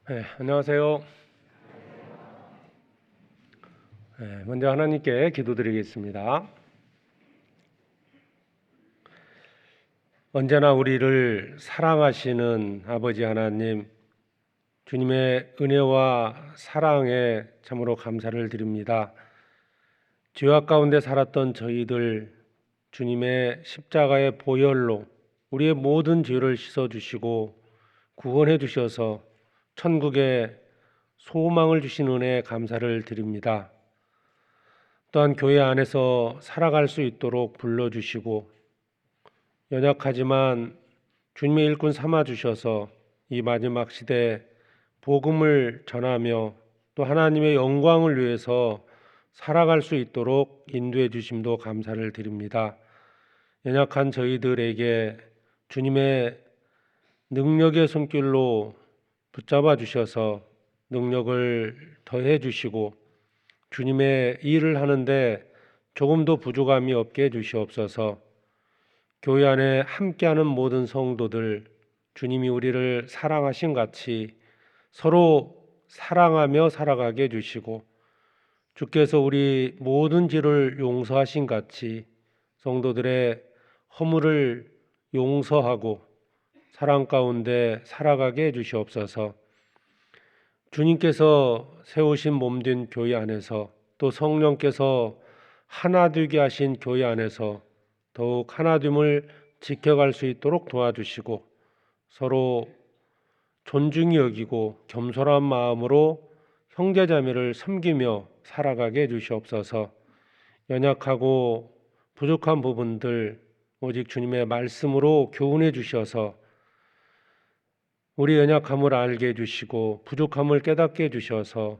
네, 안녕하세요. 먼저 하나님께 기도드리겠습니다. 언제나 우리를 사랑하시는 아버지 하나님, 주님의 은혜와 사랑에 참으로 감사를 드립니다. 죄악 가운데 살았던 저희들, 주님의 십자가의 보혈로 우리의 모든 죄를 씻어주시고 구원해 주셔서 천국에 소망을 주신 은혜에 감사를 드립니다. 또한 교회 안에서 살아갈 수 있도록 불러주시고 연약하지만 주님의 일꾼 삼아 주셔서 이 마지막 시대에 복음을 전하며 또 하나님의 영광을 위해서 살아갈 수 있도록 인도해 주심도 감사를 드립니다. 연약한 저희들에게 주님의 능력의 손길로 붙잡아 주셔서 능력을 더해 주시고 주님의 일을 하는데 조금도 부족함이 없게 해주시옵소서. 교회 안에 함께하는 모든 성도들, 주님이 우리를 사랑하신 같이 서로 사랑하며 살아가게 해주시고 주께서 우리 모든 죄를 용서하신 같이 성도들의 허물을 용서하고 사랑 가운데 살아가게 해주시옵소서. 주님께서 세우신 몸된 교회 안에서 또 성령께서 하나 되게 하신 교회 안에서 더욱 하나됨을 지켜갈 수 있도록 도와주시고 서로 존중히 여기고 겸손한 마음으로 형제자매를 섬기며 살아가게 해주시옵소서. 연약하고 부족한 부분들 오직 주님의 말씀으로 교훈해 주셔서 우리 연약함을 알게 해주시고 부족함을 깨닫게 해주셔서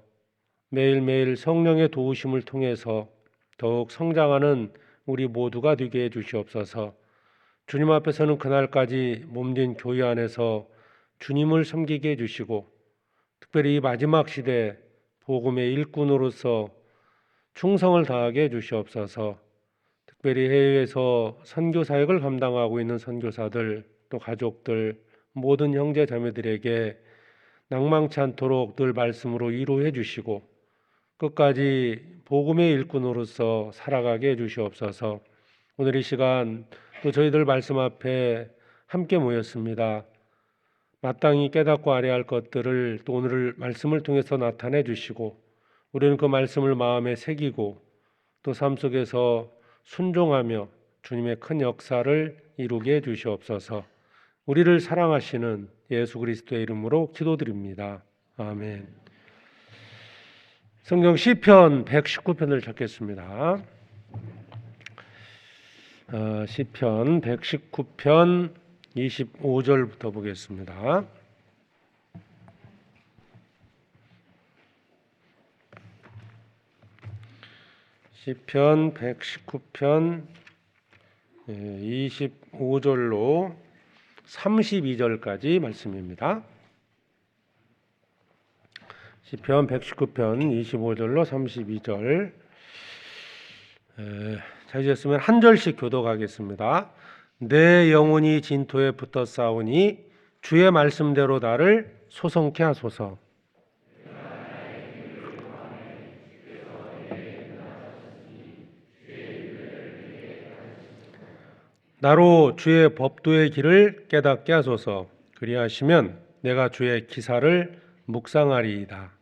매일매일 성령의 도우심을 통해서 더욱 성장하는 우리 모두가 되게 해주시옵소서. 주님 앞에서는 그날까지 몸된 교회 안에서 주님을 섬기게 해주시고 특별히 이 마지막 시대 복음의 일꾼으로서 충성을 다하게 해주시옵소서. 특별히 해외에서 선교 사역을 감당하고 있는 선교사들 또 가족들 모든 형제 자매들에게 낭망치 않도록 늘 말씀으로 위로해 주시고 끝까지 복음의 일꾼으로서 살아가게 해 주시옵소서. 오늘 이 시간 또 저희들 말씀 앞에 함께 모였습니다. 마땅히 깨닫고 알아야 할 것들을 또 오늘 말씀을 통해서 나타내 주시고 우리는 그 말씀을 마음에 새기고 또 삶 속에서 순종하며 주님의 큰 역사를 이루게 해 주시옵소서. 우리를 사랑하시는 예수 그리스도의 이름으로 기도드립니다. 아멘. 성경 시편 119편을 찾겠습니다. 시편 119편 25절부터 보겠습니다. 시편 119편 25절로 32절까지 말씀입니다. 시편 119편 25절로 32절. 찾으셨으면 한 절씩 교독하겠습니다. 내 영혼이 진토에 붙어 싸우니 주의 말씀대로 나를 소송케 하소서. 나로 주의 법도의 길을 깨닫게 하소서. 그리하시면 내가 주의 기사를 묵상하리이다.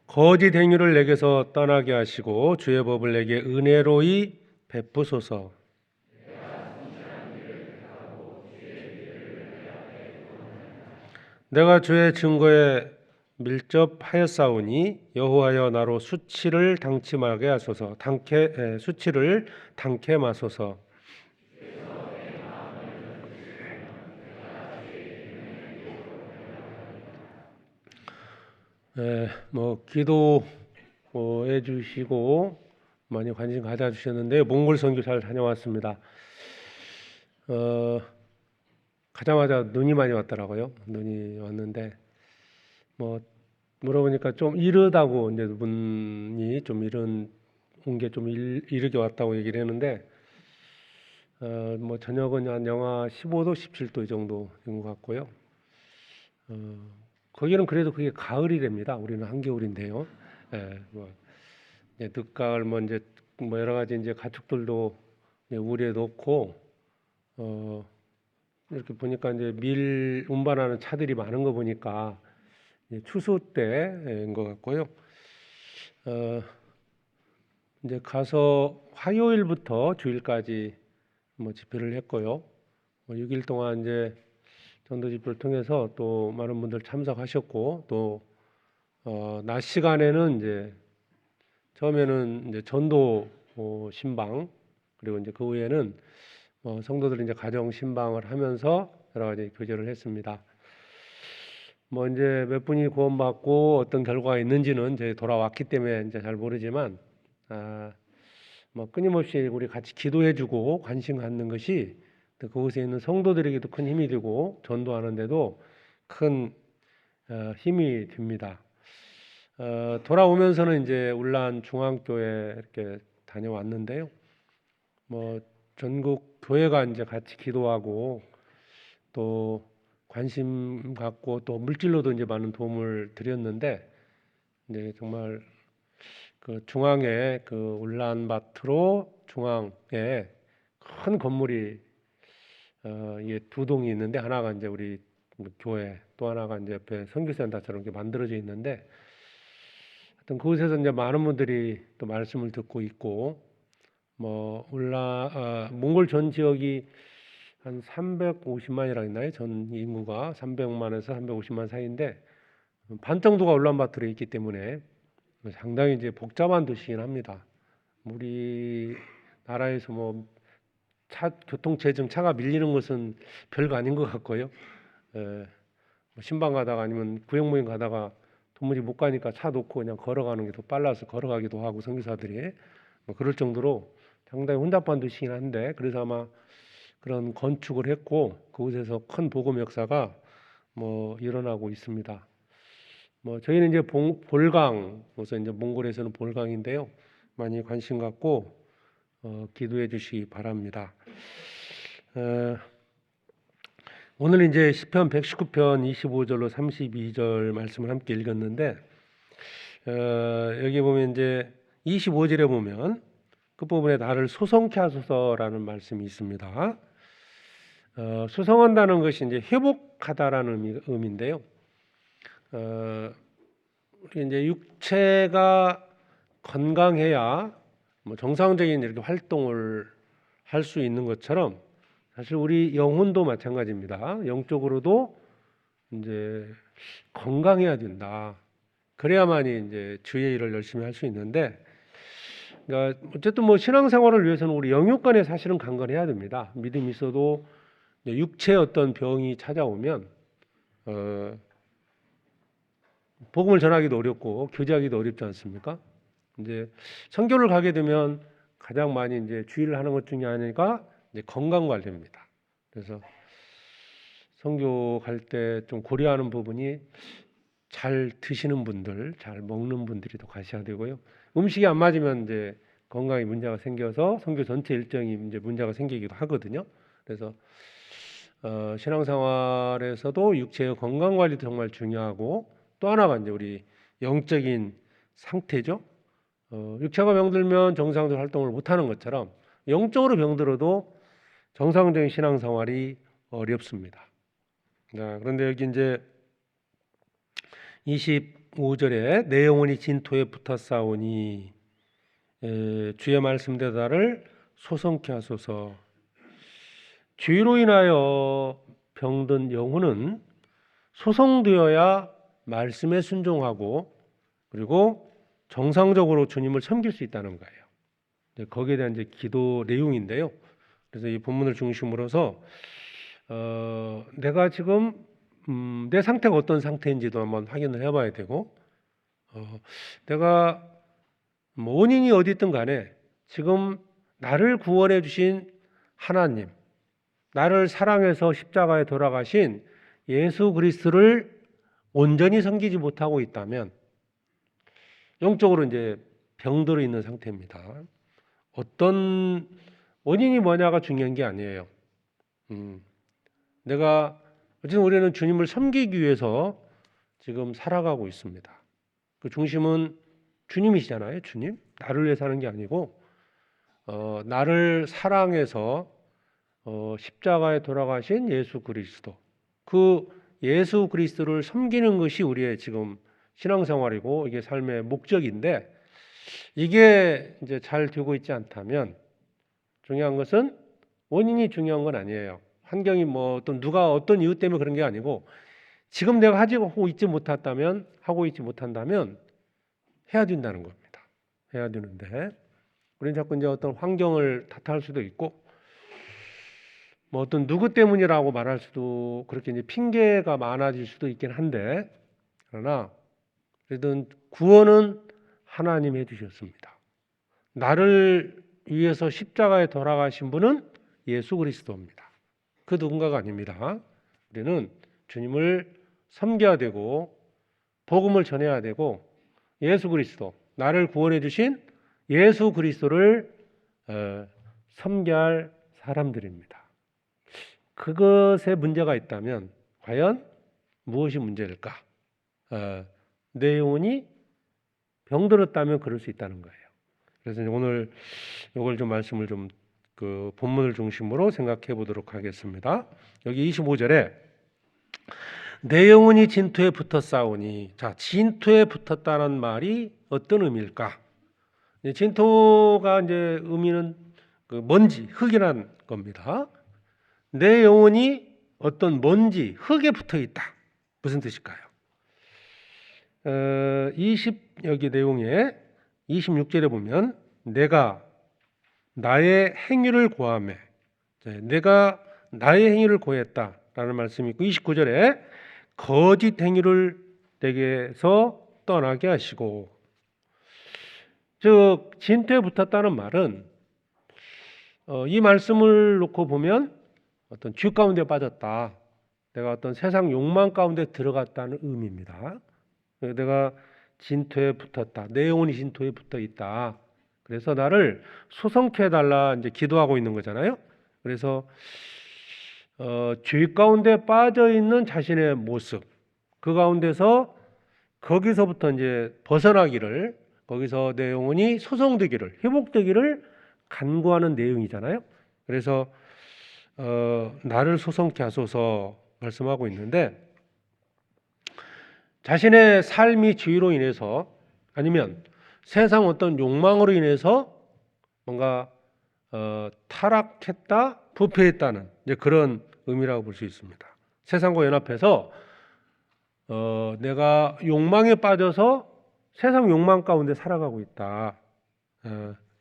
거짓 행위를 내게서 떠나게 하시고 주의 법을 내게 은혜로이 베푸소서. 내가 주의 증거에 밀접하였사오니 여호와여 나로 수치를 당침하게 하소서. 수치를 당케 마소서. 기도해 주시고 많이 관심 가져주셨는데 몽골 선교 잘 다녀왔습니다. 가자마자 눈이 많이 왔더라고요. 눈이 왔는데 물어보니까 좀 이르다고 이제 분이 좀 이른 온 게 좀 이르게 왔다고 얘기를 했는데 뭐 저녁은 한 영하 15도, 17도 이 정도 된 것 같고요. 거기는 그래도 그게 가을이랍니다. 우리는 한겨울인데요. 뭐 이제 늦가을 뭐 이제 뭐 여러 가지 이제 가축들도 이제 우리에 놓고 이렇게 보니까 이제 밀 운반하는 차들이 많은 거 보니까 이제 추수 때인 것 같고요. 이제 가서 화요일부터 주일까지 뭐 집회를 했고요. 뭐 6일 동안 이제 전도 집회를 통해서 또 많은 분들 참석하셨고 또 낮 시간에는 이제 처음에는 이제 전도 신방 그리고 이제 그 후에는 성도들이 이제 가정 신방을 하면서 여러 가지 교제를 했습니다. 뭐 이제 몇 분이 구원받고 어떤 결과가 있는지는 이제 돌아왔기 때문에 이제 잘 모르지만 뭐 끊임없이 우리 같이 기도해주고 관심 갖는 것이 또 그곳에 있는 성도들에게도 큰 힘이 되고 전도하는데도 큰 힘이 됩니다. 돌아오면서는 이제 울란 중앙교회 이렇게 다녀왔는데요. 뭐 전국 교회가 이제 같이 기도하고 또 관심 갖고 또 물질로도 이제 많은 도움을 드렸는데 이제 정말 그 중앙에 그 울란바토르 중앙에 큰 건물이 이게 두 동이 있는데 하나가 이제 우리 교회 또 하나가 이제 옆에 선교센터처럼 이렇게 만들어져 있는데 하여튼 그곳에서 이제 많은 분들이 또 말씀을 듣고 있고 뭐 몽골 전 지역이 한 350만이라 했나요? 전 인구가 300만에서 350만 사이인데 반 정도가 울란바토르에 있기 때문에 상당히 이제 복잡한 도시긴 합니다. 우리 나라에서 뭐 교통체증 차가 밀리는 것은 별거 아닌 것 같고요. 뭐 신방 가다가 아니면 구역모임 가다가 도무지 못 가니까 차 놓고 그냥 걸어가는 게 더 빨라서 걸어가기도 하고 선교사들이 뭐 그럴 정도로 상당히 혼잡한 도시긴 한데 그래서 아마 그런 건축을 했고 그곳에서 큰 복음 역사가 뭐 일어나고 있습니다. 뭐 저희는 이제 볼강, 우선 이제 몽골에서는 볼강인데요. 많이 관심 갖고 기도해 주시기 바랍니다. 오늘 이제 시편 119편 25절로 32절 말씀을 함께 읽었는데 여기 보면 이제 25절에 보면 끝부분에 나를 소성케 하소서라는 말씀이 있습니다. 소성한다는 것이 이제 회복하다라는 의미인데요. 우리 이제 육체가 건강해야 뭐 정상적인 이렇게 활동을 할 수 있는 것처럼 사실 우리 영혼도 마찬가지입니다. 영적으로도 이제 건강해야 된다. 그래야만이 이제 주의 일을 열심히 할 수 있는데, 그러니까 어쨌든 뭐 신앙생활을 위해서는 우리 영육간에 사실은 강건해야 됩니다. 믿음이 있어도 육체에 어떤 병이 찾아오면 복음을 전하기도 어렵고 교제하기도 어렵지 않습니까? 이제 선교를 가게 되면 가장 많이 이제 주의를 하는 것 중에 하나가 이제 건강 관리입니다. 그래서 선교 갈 때 좀 고려하는 부분이 잘 드시는 분들, 잘 먹는 분들이 더 가셔야 되고요. 음식이 안 맞으면 이제 건강에 문제가 생겨서 선교 전체 일정이 이제 문제가 생기기도 하거든요. 그래서 신앙생활에서도 육체의 건강 관리도 정말 중요하고 또 하나가 이제 우리 영적인 상태죠. 육체가 병들면 정상적으로 활동을 못하는 것처럼 영적으로 병들어도 정상적인 신앙생활이 어렵습니다. 그런데 여기 이제 25절에 내 영혼이 진토에 붙어 싸우니 주의 말씀대로 나를 소성케 하소서. 죄로 인하여 병든 영혼은 소성되어야 말씀에 순종하고 그리고 정상적으로 주님을 섬길 수 있다는 거예요. 거기에 대한 이제 기도 내용인데요. 그래서 이 본문을 중심으로서 내가 지금 내 상태가 어떤 상태인지도 한번 확인을 해봐야 되고 내가 뭐 원인이 어디 있든 간에 지금 나를 구원해 주신 하나님, 나를 사랑해서 십자가에 돌아가신 예수 그리스도를 온전히 섬기지 못하고 있다면 영적으로 이제 병들어 있는 상태입니다. 어떤 원인이 뭐냐가 중요한 게 아니에요. 내가 어쨌든 우리는 주님을 섬기기 위해서 지금 살아가고 있습니다. 그 중심은 주님이시잖아요. 주님. 나를 위해 사는 게 아니고 나를 사랑해서 십자가에 돌아가신 예수 그리스도. 그 예수 그리스도를 섬기는 것이 우리의 지금 신앙생활이고 이게 삶의 목적인데 이게 이제 잘 되고 있지 않다면 중요한 것은 원인이 중요한 건 아니에요. 환경이 뭐 어떤 누가 어떤 이유 때문에 그런 게 아니고 지금 내가 하고 있지 못한다면 해야 된다는 겁니다. 해야 되는데 우리는 자꾸 이제 어떤 환경을 탓할 수도 있고 뭐 어떤 누구 때문이라고 말할 수도 그렇게 이제 핑계가 많아질 수도 있긴 한데 그러나 그래도 구원은 하나님이 해주셨습니다. 나를 위해서 십자가에 돌아가신 분은 예수 그리스도입니다. 그 누군가가 아닙니다. 우리는 주님을 섬겨야 되고 복음을 전해야 되고 예수 그리스도, 나를 구원해 주신 예수 그리스도를 섬겨야 할 사람들입니다. 그것에 문제가 있다면 과연 무엇이 문제일까? 내 영혼이 병들었다면 그럴 수 있다는 거예요. 그래서 오늘 이걸 좀 말씀을 좀 그 본문을 중심으로 생각해 보도록 하겠습니다. 여기 25절에 내 영혼이 진토에 붙어 싸우니, 자, 진토에 붙었다는 말이 어떤 의미일까? 진토가 이제 의미는 그 먼지, 흙이란 겁니다. 내 영혼이 어떤 먼지, 흙에 붙어 있다. 무슨 뜻일까요? 여기 내용에 26절에 보면 내가 나의 행위를 고하매, 내가 나의 행위를 고했다라는 말씀이 있고 29절에 거짓 행위를 내게서 떠나게 하시고, 즉 진토에 붙었다는 말은 이 말씀을 놓고 보면 어떤 죄 가운데 빠졌다, 내가 어떤 세상 욕망 가운데 들어갔다는 의미입니다. 내가 진토에 붙었다, 내 영혼이 진토에 붙어 있다. 그래서 나를 소성케 해달라 이제 기도하고 있는 거잖아요. 그래서 죄 가운데 빠져 있는 자신의 모습, 그 가운데서 거기서부터 이제 벗어나기를, 거기서 내 영혼이 소성되기를, 회복되기를 간구하는 내용이잖아요. 그래서 나를 소성케 하소서 말씀하고 있는데, 자신의 삶이 죄로 인해서 아니면 세상 어떤 욕망으로 인해서 뭔가 타락했다, 부패했다는 이제 그런 의미라고 볼 수 있습니다. 세상과 연합해서 내가 욕망에 빠져서 세상 욕망 가운데 살아가고 있다.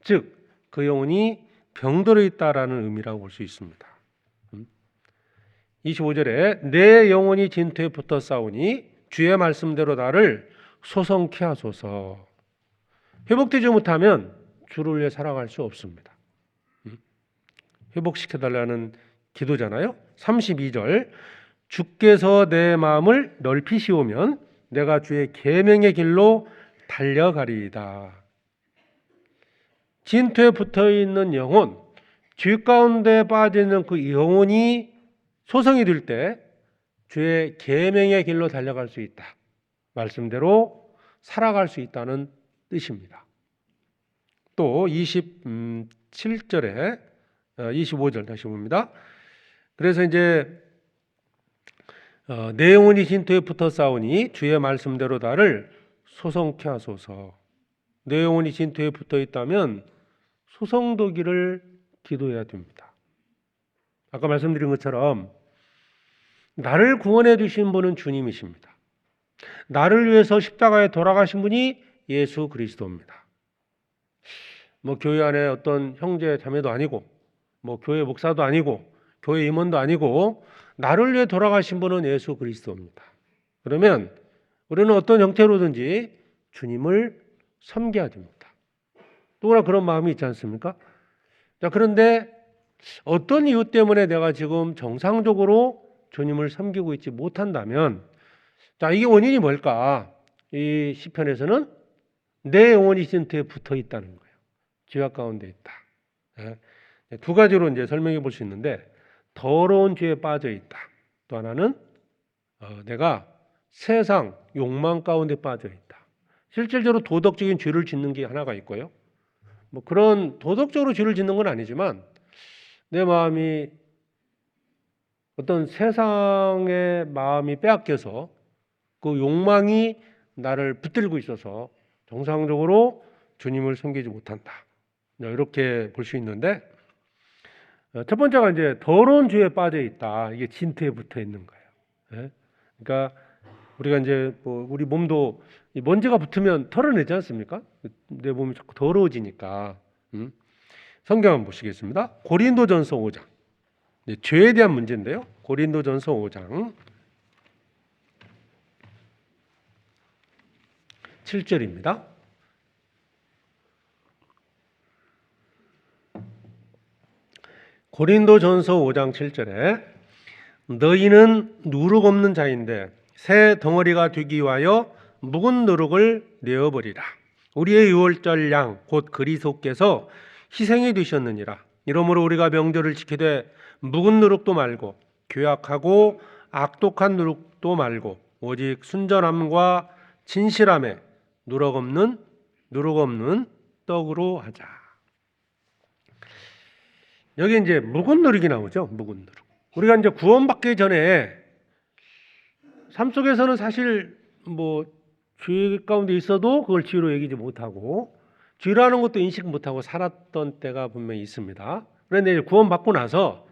즉 그 영혼이 병들어 있다라는 의미라고 볼 수 있습니다. 25절에 내 영혼이 진토에 붙어 싸우니 주의 말씀대로 나를 소성케 하소서. 회복되지 못하면 주를 위해 살아갈 수 없습니다. 회복시켜달라는 기도잖아요. 32절 주께서 내 마음을 넓히시오면 내가 주의 계명의 길로 달려가리이다. 진토에 붙어있는 영혼, 죄 가운데 빠져있는 그 영혼이 소성이 될 때 주의 계명의 길로 달려갈 수 있다. 말씀대로 살아갈 수 있다는 뜻입니다. 또 27절에 25절 다시 봅니다. 그래서 이제 내 영혼이 진토에 붙어 싸우니 주의 말씀대로 나를 소성케 하소서. 내 영혼이 진토에 붙어 있다면 소성되기를 기도해야 됩니다. 아까 말씀드린 것처럼 나를 구원해 주신 분은 주님이십니다. 나를 위해서 십자가에 돌아가신 분이 예수 그리스도입니다. 뭐 교회 안에 어떤 형제 자매도 아니고 뭐 교회 목사도 아니고 교회 임원도 아니고 나를 위해 돌아가신 분은 예수 그리스도입니다. 그러면 우리는 어떤 형태로든지 주님을 섬겨야 됩니다. 누구나 그런 마음이 있지 않습니까? 자, 그런데 어떤 이유 때문에 내가 지금 정상적으로 주님을 섬기고 있지 못한다면, 자, 이게 원인이 뭘까? 이 시편에서는 내 영혼이 진토에 붙어 있다는 거예요. 죄악 가운데 있다. 두 가지로 이제 설명해 볼 수 있는데, 더러운 죄에 빠져 있다. 또 하나는 내가 세상 욕망 가운데 빠져 있다. 실질적으로 도덕적인 죄를 짓는 게 하나가 있고요. 뭐 그런 도덕적으로 죄를 짓는 건 아니지만 내 마음이 어떤 세상의 마음이 빼앗겨서 그 욕망이 나를 붙들고 있어서 정상적으로 주님을 섬기지 못한다. 이렇게 볼 수 있는데, 첫 번째가 이제 더러운 죄에 빠져 있다. 이게 진토에 붙어 있는 거예요. 예? 그러니까 우리가 이제 우리 몸도 이 먼지가 붙으면 털어내지 않습니까? 내 몸이 자꾸 더러워지니까. 성경 한번 보시겠습니다. 고린도전서 5장. 죄에 대한 문제인데요. 고린도전서 5장 7절입니다. 고린도전서 5장 7절에 너희는 누룩 없는 자인데 새 덩어리가 되기 위하여 묵은 누룩을 내어버리라. 우리의 유월절 양 곧 그리스도께서 희생이 되셨느니라. 이러므로 우리가 명절을 지키되 묵은 누룩도 말고 괴악하고 악독한 누룩도 말고 오직 순전함과 진실함에 누룩 없는 떡으로 하자. 여기 이제 묵은 누룩이 나오죠. 묵은 누룩. 우리가 이제 구원받기 전에 삶 속에서는 사실 죄 가운데 있어도 그걸 죄로 여기지 못하고 죄라는 것도 인식 못하고 살았던 때가 분명히 있습니다. 그런데 이제 구원받고 나서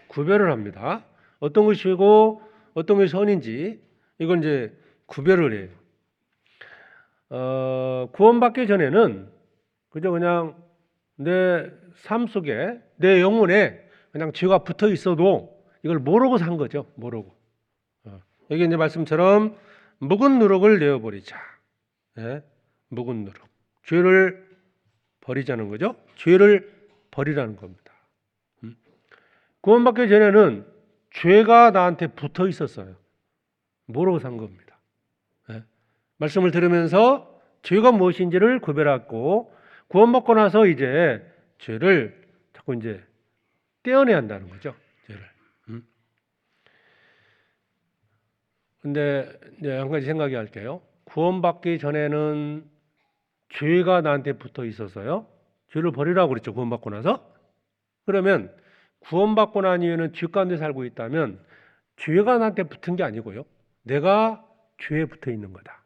구별을 합니다. 어떤 것이 죄고 어떤 것이 선인지 이걸 이제 구별을 해요. 구원받기 전에는 그냥 내 삶 속에 내 영혼에 그냥 죄가 붙어 있어도 이걸 모르고 산 거죠. 모르고. 여기 이제 말씀처럼 묵은 누룩을 내어버리자. 예? 묵은 누룩. 죄를 버리자는 거죠. 죄를 버리라는 겁니다. 구원받기 전에는 죄가 나한테 붙어 있었어요. 모르고 산 겁니다. 예? 말씀을 들으면서 죄가 무엇인지를 구별하고 구원받고 나서 이제 죄를 자꾸 이제 떼어내야 한다는 거죠. 죄를. 근데 한 가지 생각이 할게요. 구원받기 전에는 죄가 나한테 붙어 있어서요. 죄를 버리라고 그랬죠. 구원받고 나서. 그러면 구원받고 난 이후에는 죄 가운데 살고 있다면 죄가 나한테 붙은 게 아니고요. 내가 죄에 붙어 있는 거다.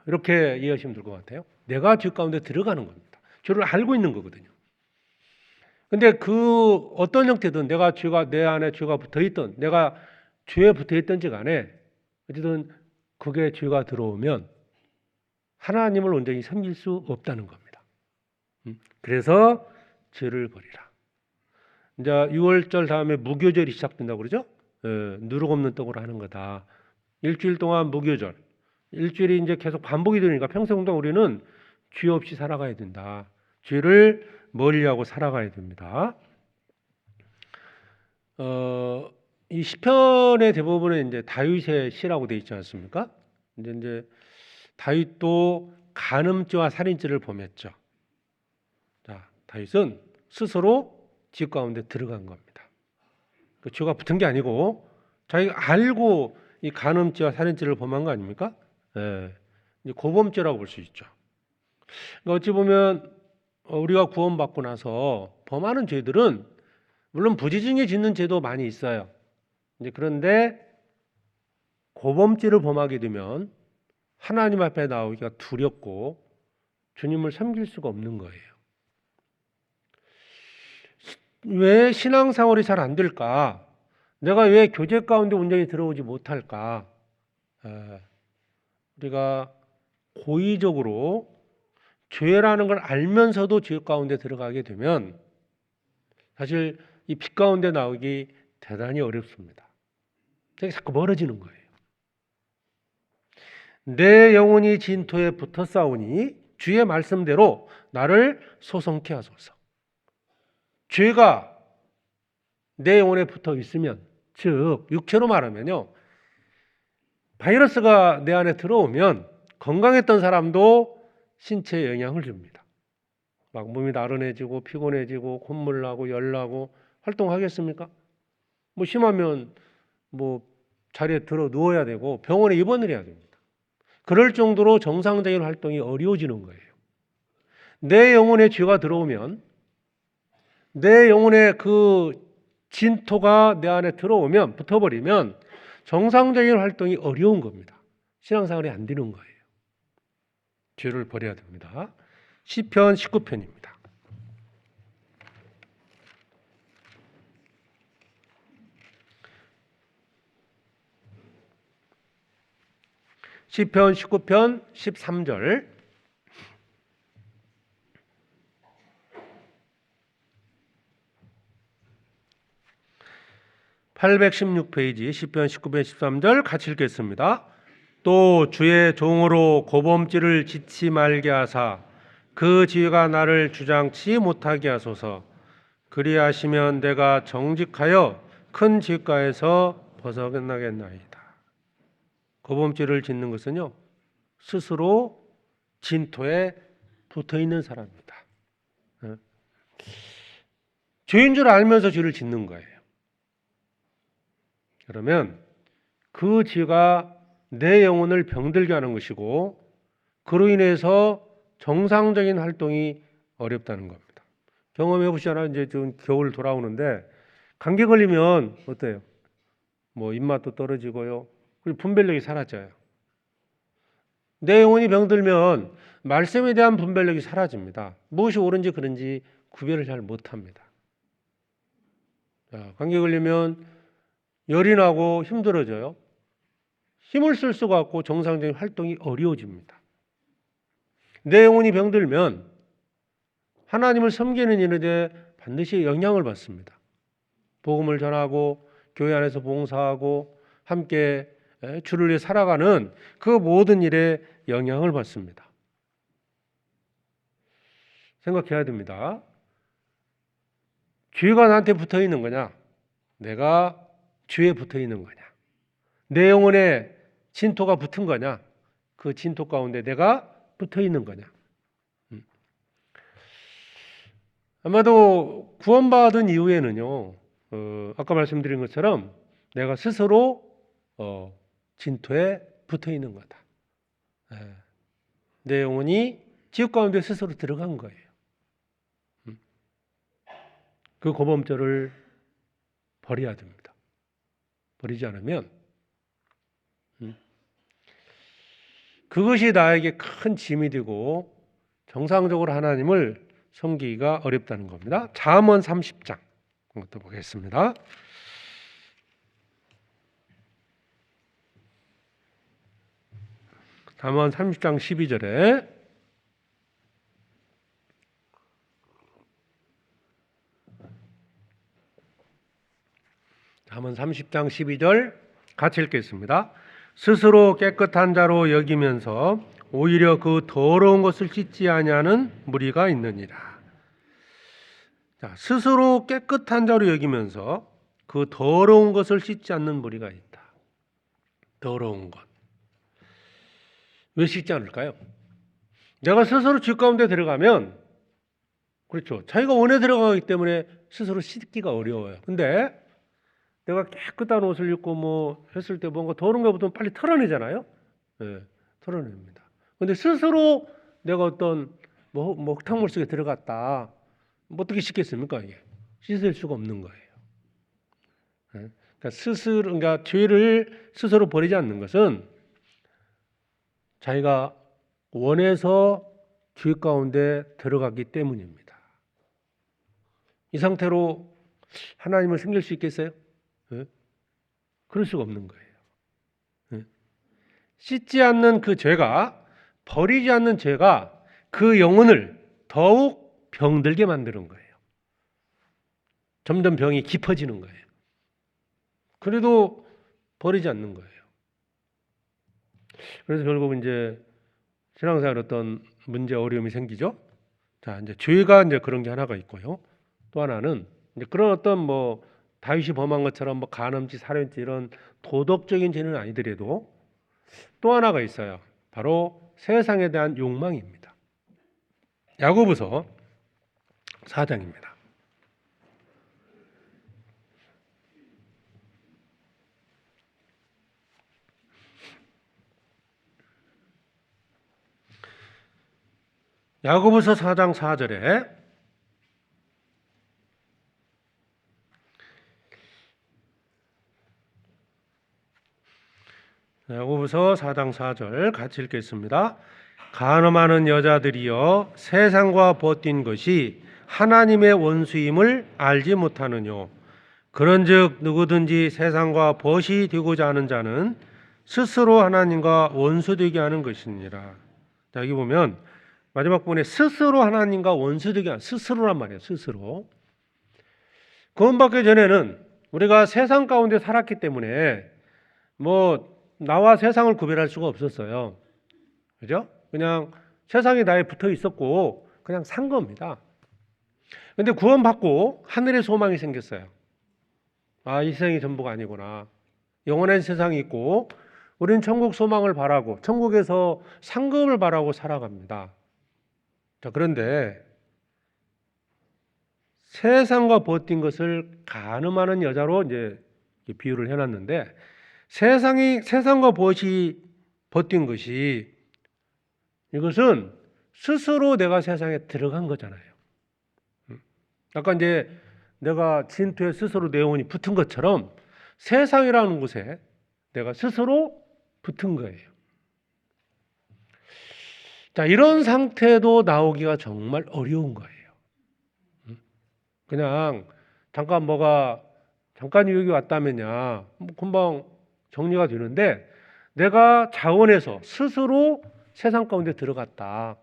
이렇게 이해하시면 될 것 같아요. 내가 죄 가운데 들어가는 겁니다. 죄를 알고 있는 거거든요. 근데 그 어떤 형태든 내 안에 죄가 붙어 있던, 내가 죄에 붙어 있던지 간에 어쨌든 그게 죄가 들어오면 하나님을 온전히 섬길 수 없다는 겁니다. 그래서 죄를 버리라. 이제 6월절 다음에 무교절이 시작된다고 그러죠? 누룩 없는 떡으로 하는 거다. 일주일 동안 무교절. 일주일이 이제 계속 반복이 되니까 평생 동안 우리는 죄 없이 살아가야 된다. 죄를 멀리하고 살아가야 됩니다. 이 시편의 대부분은 이제 다윗의 시라고 되어 있지 않습니까? 이제 다윗도 간음죄와 살인죄를 범했죠. 자, 다윗은 스스로 지옥 가운데 들어간 겁니다. 그 죄가 붙은 게 아니고 자기가 알고 이 간음죄와 살인죄를 범한 거 아닙니까? 이제 고범죄라고 볼 수 있죠. 그러니까 어찌 보면 우리가 구원받고 나서 범하는 죄들은 물론 부지중에 짓는 죄도 많이 있어요. 이제 그런데 고범죄를 범하게 되면 하나님 앞에 나오기가 두렵고 주님을 섬길 수가 없는 거예요. 왜 신앙생활이 잘 안 될까? 내가 왜 교제 가운데 온전히 들어오지 못할까? 우리가 고의적으로 죄라는 걸 알면서도 죄 가운데 들어가게 되면 사실 이 빛 가운데 나오기 대단히 어렵습니다. 자꾸 멀어지는 거예요. 내 영혼이 진토에 붙어 싸우니 주의 말씀대로 나를 소성케 하소서. 죄가 내 영혼에 붙어 있으면, 즉 육체로 말하면요, 바이러스가 내 안에 들어오면 건강했던 사람도 신체에 영향을 줍니다. 막 몸이 나른해지고 피곤해지고 콧물 나고 열 나고 활동하겠습니까? 뭐 심하면 뭐 자리에 들어 누워야 되고 병원에 입원을 해야 됩니다. 그럴 정도로 정상적인 활동이 어려워지는 거예요. 내 영혼에 죄가 들어오면, 내 영혼에 그 진토가 내 안에 들어오면, 붙어버리면 정상적인 활동이 어려운 겁니다. 신앙생활이 안 되는 거예요. 죄를 버려야 됩니다. 시편 19편입니다. 시편 19편 13절. (816페이지) 시편 19편 13절 같이 읽겠습니다. 또 주의 종으로 고범죄를 짓지 말게 하사 그 지혜가 나를 주장치 못하게 하소서. 그리하시면 내가 정직하여 큰 죄가에서 벗어나겠나이다. 고범죄를 짓는 것은요, 스스로 진토에 붙어있는 사람입니다. 죄인 줄 알면서 죄를 짓는 거예요. 그러면 그 죄가 내 영혼을 병들게 하는 것이고, 그로 인해서 정상적인 활동이 어렵다는 겁니다. 경험해 보시잖아요. 이제 좀 겨울 돌아오는데 감기 걸리면 어때요? 뭐 입맛도 떨어지고요. 그리고 분별력이 사라져요. 내 영혼이 병들면 말씀에 대한 분별력이 사라집니다. 무엇이 옳은지 그른지 구별을 잘 못합니다. 감기 걸리면 열이 나고 힘들어져요. 힘을 쓸 수가 없고 정상적인 활동이 어려워집니다. 내 영혼이 병들면 하나님을 섬기는 일에 반드시 영향을 받습니다. 복음을 전하고 교회 안에서 봉사하고 함께 주를 위해 살아가는 그 모든 일에 영향을 받습니다. 생각해야 됩니다. 죄가 나한테 붙어 있는 거냐? 내가 죄에 붙어 있는 거냐? 내 영혼에 진토가 붙은 거냐? 그 진토 가운데 내가 붙어 있는 거냐? 아마도 구원받은 이후에는요, 아까 말씀드린 것처럼 내가 스스로 진토에 붙어 있는 거다. 내 영혼이 지옥 가운데 스스로 들어간 거예요. 그 고범죄를 버려야 됩니다. 버리지 않으면 그것이 나에게 큰 짐이 되고 정상적으로 하나님을 섬기기가 어렵다는 겁니다. 잠언 30장 이것도 보겠습니다. 잠언 30장 12절에 잠언 30장 12절 같이 읽겠습니다. 스스로 깨끗한 자로 여기면서 오히려 그 더러운 것을 씻지 아니하는 무리가 있느니라. 자, 스스로 깨끗한 자로 여기면서 그 더러운 것을 씻지 않는 무리가 있다. 더러운 것. 왜 씻지 않을까요? 내가 스스로 죄 가운데 들어가면, 그렇죠, 자기가 원해 들어가기 때문에 스스로 씻기가 어려워요. 근데 내가 깨끗한 옷을 입고 뭐 했을 때 뭔가 더러운 거 보면 빨리 털어내잖아요. 네, 털어냅니다. 근데 스스로 내가 어떤 뭐 흙탕물 속에 들어갔다, 뭐 어떻게 씻겠습니까? 이게 씻을 수가 없는 거예요. 네? 그러니까 죄를 스스로 버리지 않는 것은 자기가 원해서 죄 가운데 들어갔기 때문입니다. 이 상태로 하나님을 섬길 수 있겠어요? 네? 그럴 수가 없는 거예요. 네? 씻지 않는 그 죄가, 버리지 않는 죄가 그 영혼을 더욱 병들게 만드는 거예요. 점점 병이 깊어지는 거예요. 그래도 버리지 않는 거예요. 그래서 결국 이제 신앙생활 어떤 문제, 어려움이 생기죠. 자, 이제 죄가 이제 그런 게 하나가 있고요. 또 하나는 이제 그런 어떤 뭐 다윗이 범한 것처럼 뭐 간음죄, 살인죄 이런 도덕적인 죄는 아니더라도 또 하나가 있어요. 바로 세상에 대한 욕망입니다. 야고보서 4장입니다. 야고보서 4장 4절에 야고보서 4장 4절 같이 읽겠습니다. 간음하는 여자들이여 세상과 버틴 것이 하나님의 원수임을 알지 못하느뇨. 그런즉 누구든지 세상과 벗이 되고자 하는 자는 스스로 하나님과 원수되게 하는 것이니라. 자, 여기 보면 마지막 부분에 스스로 하나님과 원수되게 하는, 스스로란 말이에요. 스스로. 구원받기 전에는 우리가 세상 가운데 살았기 때문에 나와 세상을 구별할 수가 없었어요. 그죠? 그냥 세상이 나에 붙어 있었고 그냥 산 겁니다. 근데 구원받고 하늘의 소망이 생겼어요. 이 세상이 전부가 아니구나. 영원한 세상이 있고 우리는 천국 소망을 바라고 천국에서 상급을 바라고 살아갑니다. 자, 그런데 세상과 버틴 것을 간음하는 여자로 이제 비유를 해놨는데 세상과 버틴 것이 이것은 스스로 내가 세상에 들어간 거잖아요. 아까 이제 내가 진토에 스스로 내 영혼이 붙은 것처럼 세상이라는 곳에 내가 스스로 붙은 거예요. 자, 이런 상태도 나오기가 정말 어려운 거예요. 그냥 잠깐 유혹이 왔다면야 금방 정리가 되는데 내가 자원해서 스스로 세상 가운데 들어갔다.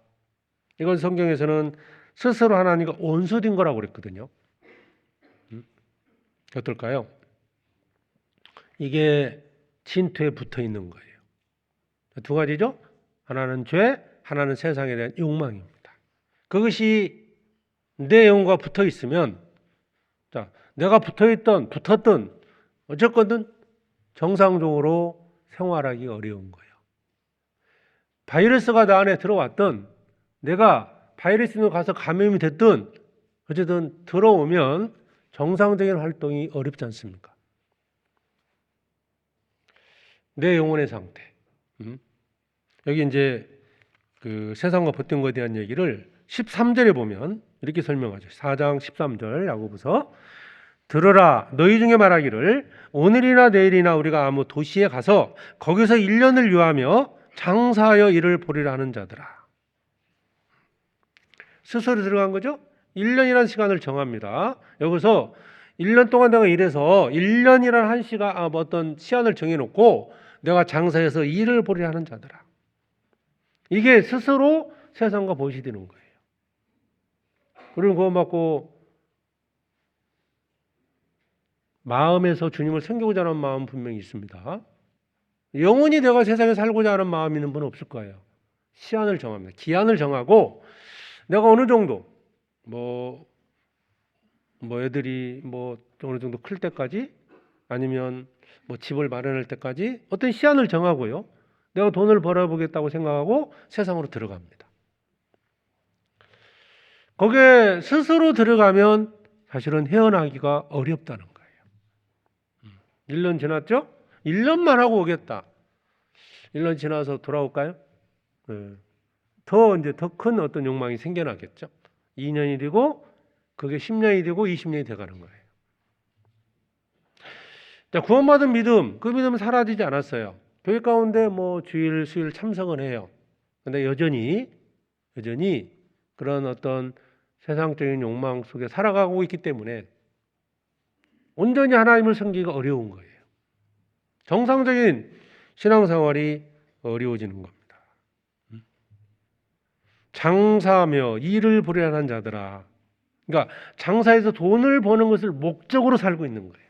이건 성경에서는 스스로 하나님과 원수된 거라고 그랬거든요. 어떨까요? 이게 진토에 붙어 있는 거예요. 두 가지죠. 하나는 죄, 하나는 세상에 대한 욕망입니다. 그것이 내 영혼과 붙어 있으면 내가 붙었든 어쨌건 정상적으로 생활하기 어려운 거예요. 바이러스가 나 안에 들어왔든 내가 바이러스로 가서 감염이 됐든 어쨌든 들어오면 정상적인 활동이 어렵지 않습니까? 내 영혼의 상태. 여기 이제 그 세상과 버틴 것에 대한 얘기를 13절에 보면 이렇게 설명하죠. 4장 13절 야고보서 들으라 너희 중에 말하기를 오늘이나 내일이나 우리가 아무 도시에 가서 거기서 1년을 유하며 장사하여 일을 보리라 하는 자들아. 스스로 들어간 거죠. 1년이라는 시간을 정합니다. 여기서 1년 동안 내가 일해서 1년이라는 한 시간 어떤 시간을 정해놓고 내가 장사해서 일을 보리라 하는 자들아. 이게 스스로 세상과 벗이 되는 거예요. 그리고 구원받고 마음에서 주님을 섬기고자 하는 마음 분명히 있습니다. 영원히 내가 세상에 살고자 하는 마음이 있는 분은 없을 거예요. 시한을 정합니다. 기한을 정하고 내가 어느 정도 애들이 어느 정도 클 때까지 아니면 집을 마련할 때까지 어떤 시한을 정하고요. 내가 돈을 벌어보겠다고 생각하고 세상으로 들어갑니다. 거기에 스스로 들어가면 사실은 헤어나기가 어렵다는 거예요. 1년 지났죠? 1년만 하고 오겠다. 1년 지나서 돌아올까요? 더 큰 어떤 욕망이 생겨나겠죠. 2년이 되고 그게 10년이 되고 20년이 돼가는 거예요. 자, 구원받은 믿음, 그 믿음은 사라지지 않았어요. 교회 가운데 주일, 수요일 참석은 해요. 근데 여전히 그런 어떤 세상적인 욕망 속에 살아가고 있기 때문에 온전히 하나님을 섬기기가 어려운 거예요. 정상적인 신앙생활이 어려워지는 겁니다. 장사하며 일을 보려는 자들아. 그러니까 장사해서 돈을 버는 것을 목적으로 살고 있는 거예요.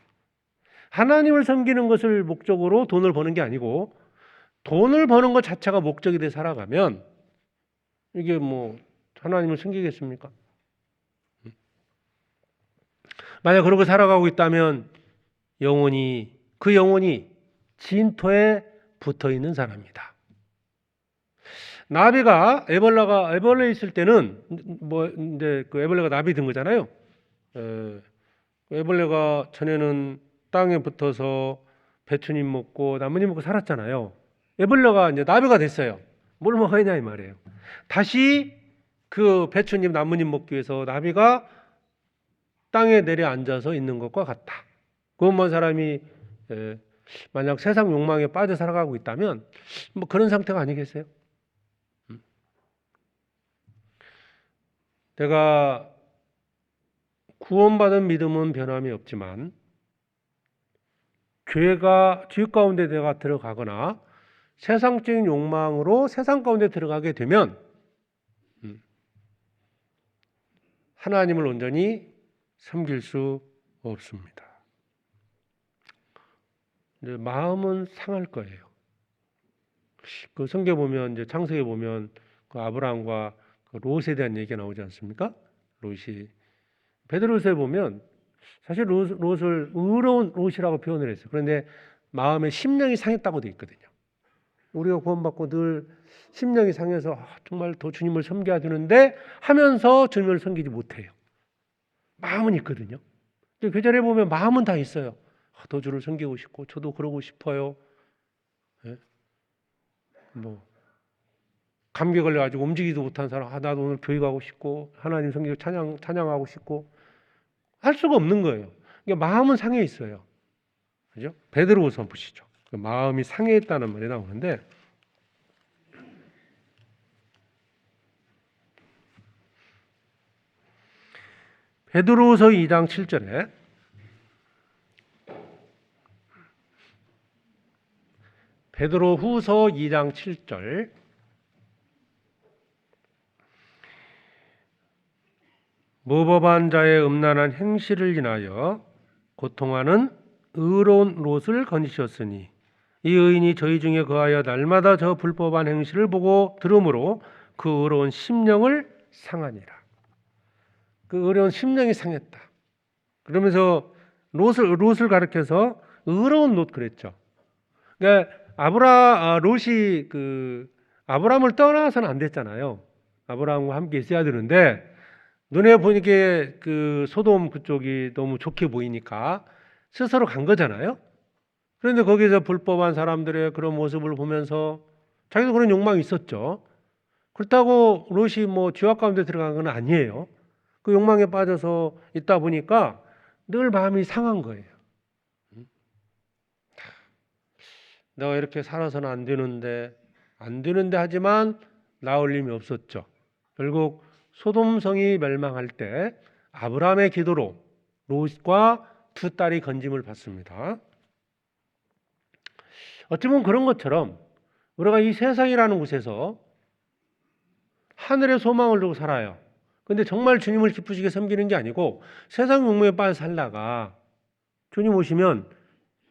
하나님을 섬기는 것을 목적으로 돈을 버는 게 아니고 돈을 버는 것 자체가 목적이 돼 살아가면 이게 하나님을 섬기겠습니까? 만약 그러고 살아가고 있다면 그 영혼이 진토에 붙어 있는 사람이다. 애벌레 있을 때는 뭐 이제 그 애벌레가 나비 든 거잖아요. 애벌레가 전에는 땅에 붙어서 배추잎 먹고 나뭇잎 먹고 살았잖아요. 애벌레가 이제 나비가 됐어요. 뭘 먹어야 하냐 이 말이에요. 다시 그 배추잎 나뭇잎 먹기 위해서 나비가 땅에 내려앉아서 있는 것과 같다. 그것만 사람이 만약 세상 욕망에 빠져 살아가고 있다면 뭐 그런 상태가 아니겠어요? 내가 구원받은 믿음은 변함이 없지만 죄 가운데 내가 들어가거나 세상적인 욕망으로 세상 가운데 들어가게 되면 하나님을 온전히 섬길 수 없습니다. 마음은 상할 거예요. 그 성경 보면 이제 창세기 보면 그 아브라함과 그 롯에 대한 얘기가 나오지 않습니까? 롯이 베드로서에 보면 사실 롯을 의로운 롯이라고 표현을 했어요. 그런데 마음의 심령이 상했다고 되어 있거든요. 우리가 구원받고 늘 심령이 상해서 정말 더 주님을 섬겨야 되는데 하면서 주님을 섬기지 못해요. 마음은 있거든요. 그 절에 보면 마음은 다 있어요. 더 주를 섬기고 싶고 저도 그러고 싶어요. 네? 뭐 감기 걸려가지고 움직이지도 못한 사람, 나도 오늘 교회 가고 싶고 하나님 섬기고 찬양하고 싶고 할 수가 없는 거예요. 그러니까 마음은 상해 있어요. 그죠? 베드로후서 보시죠. 마음이 상해 있다는 말이 나오는데 베드로후서 2장 7절에 베드로후서 2장 7절 무법한 자의 음란한 행실을 인하여 고통하는 의로운 롯을 건지셨으니 이 의인이 저희 중에 거하여 날마다 저 불법한 행실을 보고 들으므로 그 의로운 심령을 상하니라. 그 의로운 심령이 상했다. 그러면서 롯을 가리켜서 의로운 롯 그랬죠. 그러니까 롯이 아브라함을 떠나서는 안 됐잖아요. 아브라함과 함께 있어야 되는데 눈에 보니까 그 소돔 그쪽이 너무 좋게 보이니까 스스로 간 거잖아요. 그런데 거기서 불법한 사람들의 그런 모습을 보면서 자기도 그런 욕망이 있었죠. 그렇다고 롯이 뭐 죄악 가운데 들어간 건 아니에요. 그 욕망에 빠져서 있다 보니까 늘 마음이 상한 거예요. 내가 이렇게 살아서는 안 되는데 하지만 나을 힘이 없었죠. 결국 소돔성이 멸망할 때 아브라함의 기도로 롯과 두 딸이 건짐을 받습니다. 어쩌면 그런 것처럼 우리가 이 세상이라는 곳에서 하늘의 소망을 두고 살아요. 근데 정말 주님을 기쁘시게 섬기는 게 아니고 세상 욕망에 빠져 살다가 주님 오시면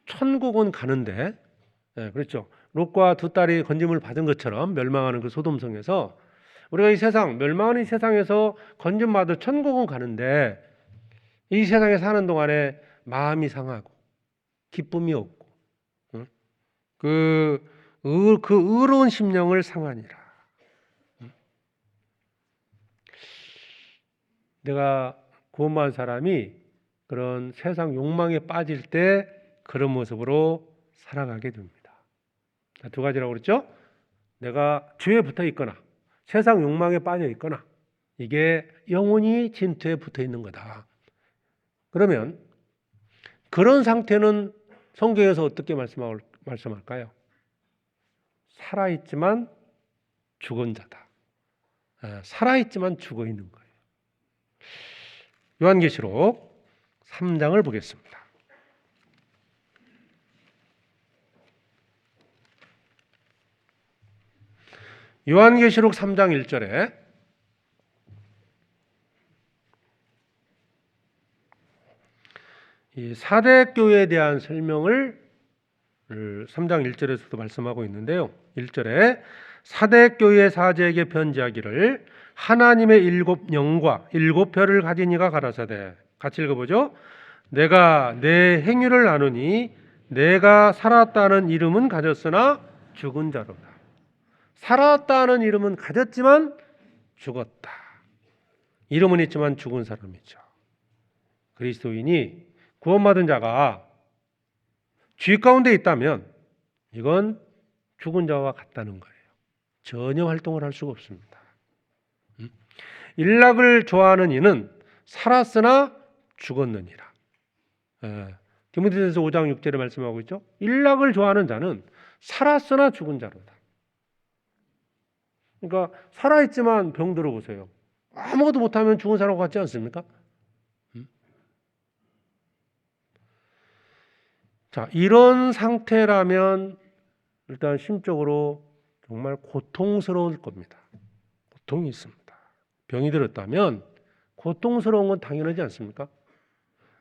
천국은 가는데, 그렇죠. 롯과 두 딸이 건짐을 받은 것처럼 멸망하는 그 소돔성에서 우리가 이 세상, 멸망하는 이 세상에서 건짐 받아 천국은 가는데 이 세상에 사는 동안에 마음이 상하고 기쁨이 없고 그 의로운 심령을 상하니라. 내가 구원받은 사람이 그런 세상 욕망에 빠질 때 그런 모습으로 살아가게 됩니다. 두 가지라고 그랬죠? 내가 죄에 붙어 있거나 세상 욕망에 빠져 있거나 이게 영혼이 진토에 붙어 있는 거다. 그러면 그런 상태는 성경에서 어떻게 말씀할까요? 살아있지만 죽은 자다. 살아있지만 죽어 있는 거예요. 요한계시록 3장을 보겠습니다. 요한계시록 3장 1절에 이 사대 교회에 대한 설명을 3장 1절에서도 말씀하고 있는데요. 1절에 사대 교회 사제에게 편지하기를 하나님의 일곱 영과 일곱 별을 가진 이가 가라사대. 같이 읽어보죠. 내가 내 행위를 아노니 내가 살았다는 이름은 가졌으나 죽은 자로다. 살았다는 이름은 가졌지만 죽었다. 이름은 있지만 죽은 사람이죠. 그리스도인이 구원받은 자가 죄 가운데 있다면 이건 죽은 자와 같다는 거예요. 전혀 활동을 할 수가 없습니다. 일락을 좋아하는 이는 살았으나 죽었느니라. 디모데전서 5장 6절에 말씀하고 있죠. 일락을 좋아하는 자는 살았으나 죽은 자로다. 그러니까 살아있지만 병 들어보세요. 아무것도 못하면 죽은 사람 같지 않습니까? 자, 이런 상태라면 일단 심적으로 정말 고통스러울 겁니다. 고통이 있습니다. 병이 들었다면 고통스러운 건 당연하지 않습니까?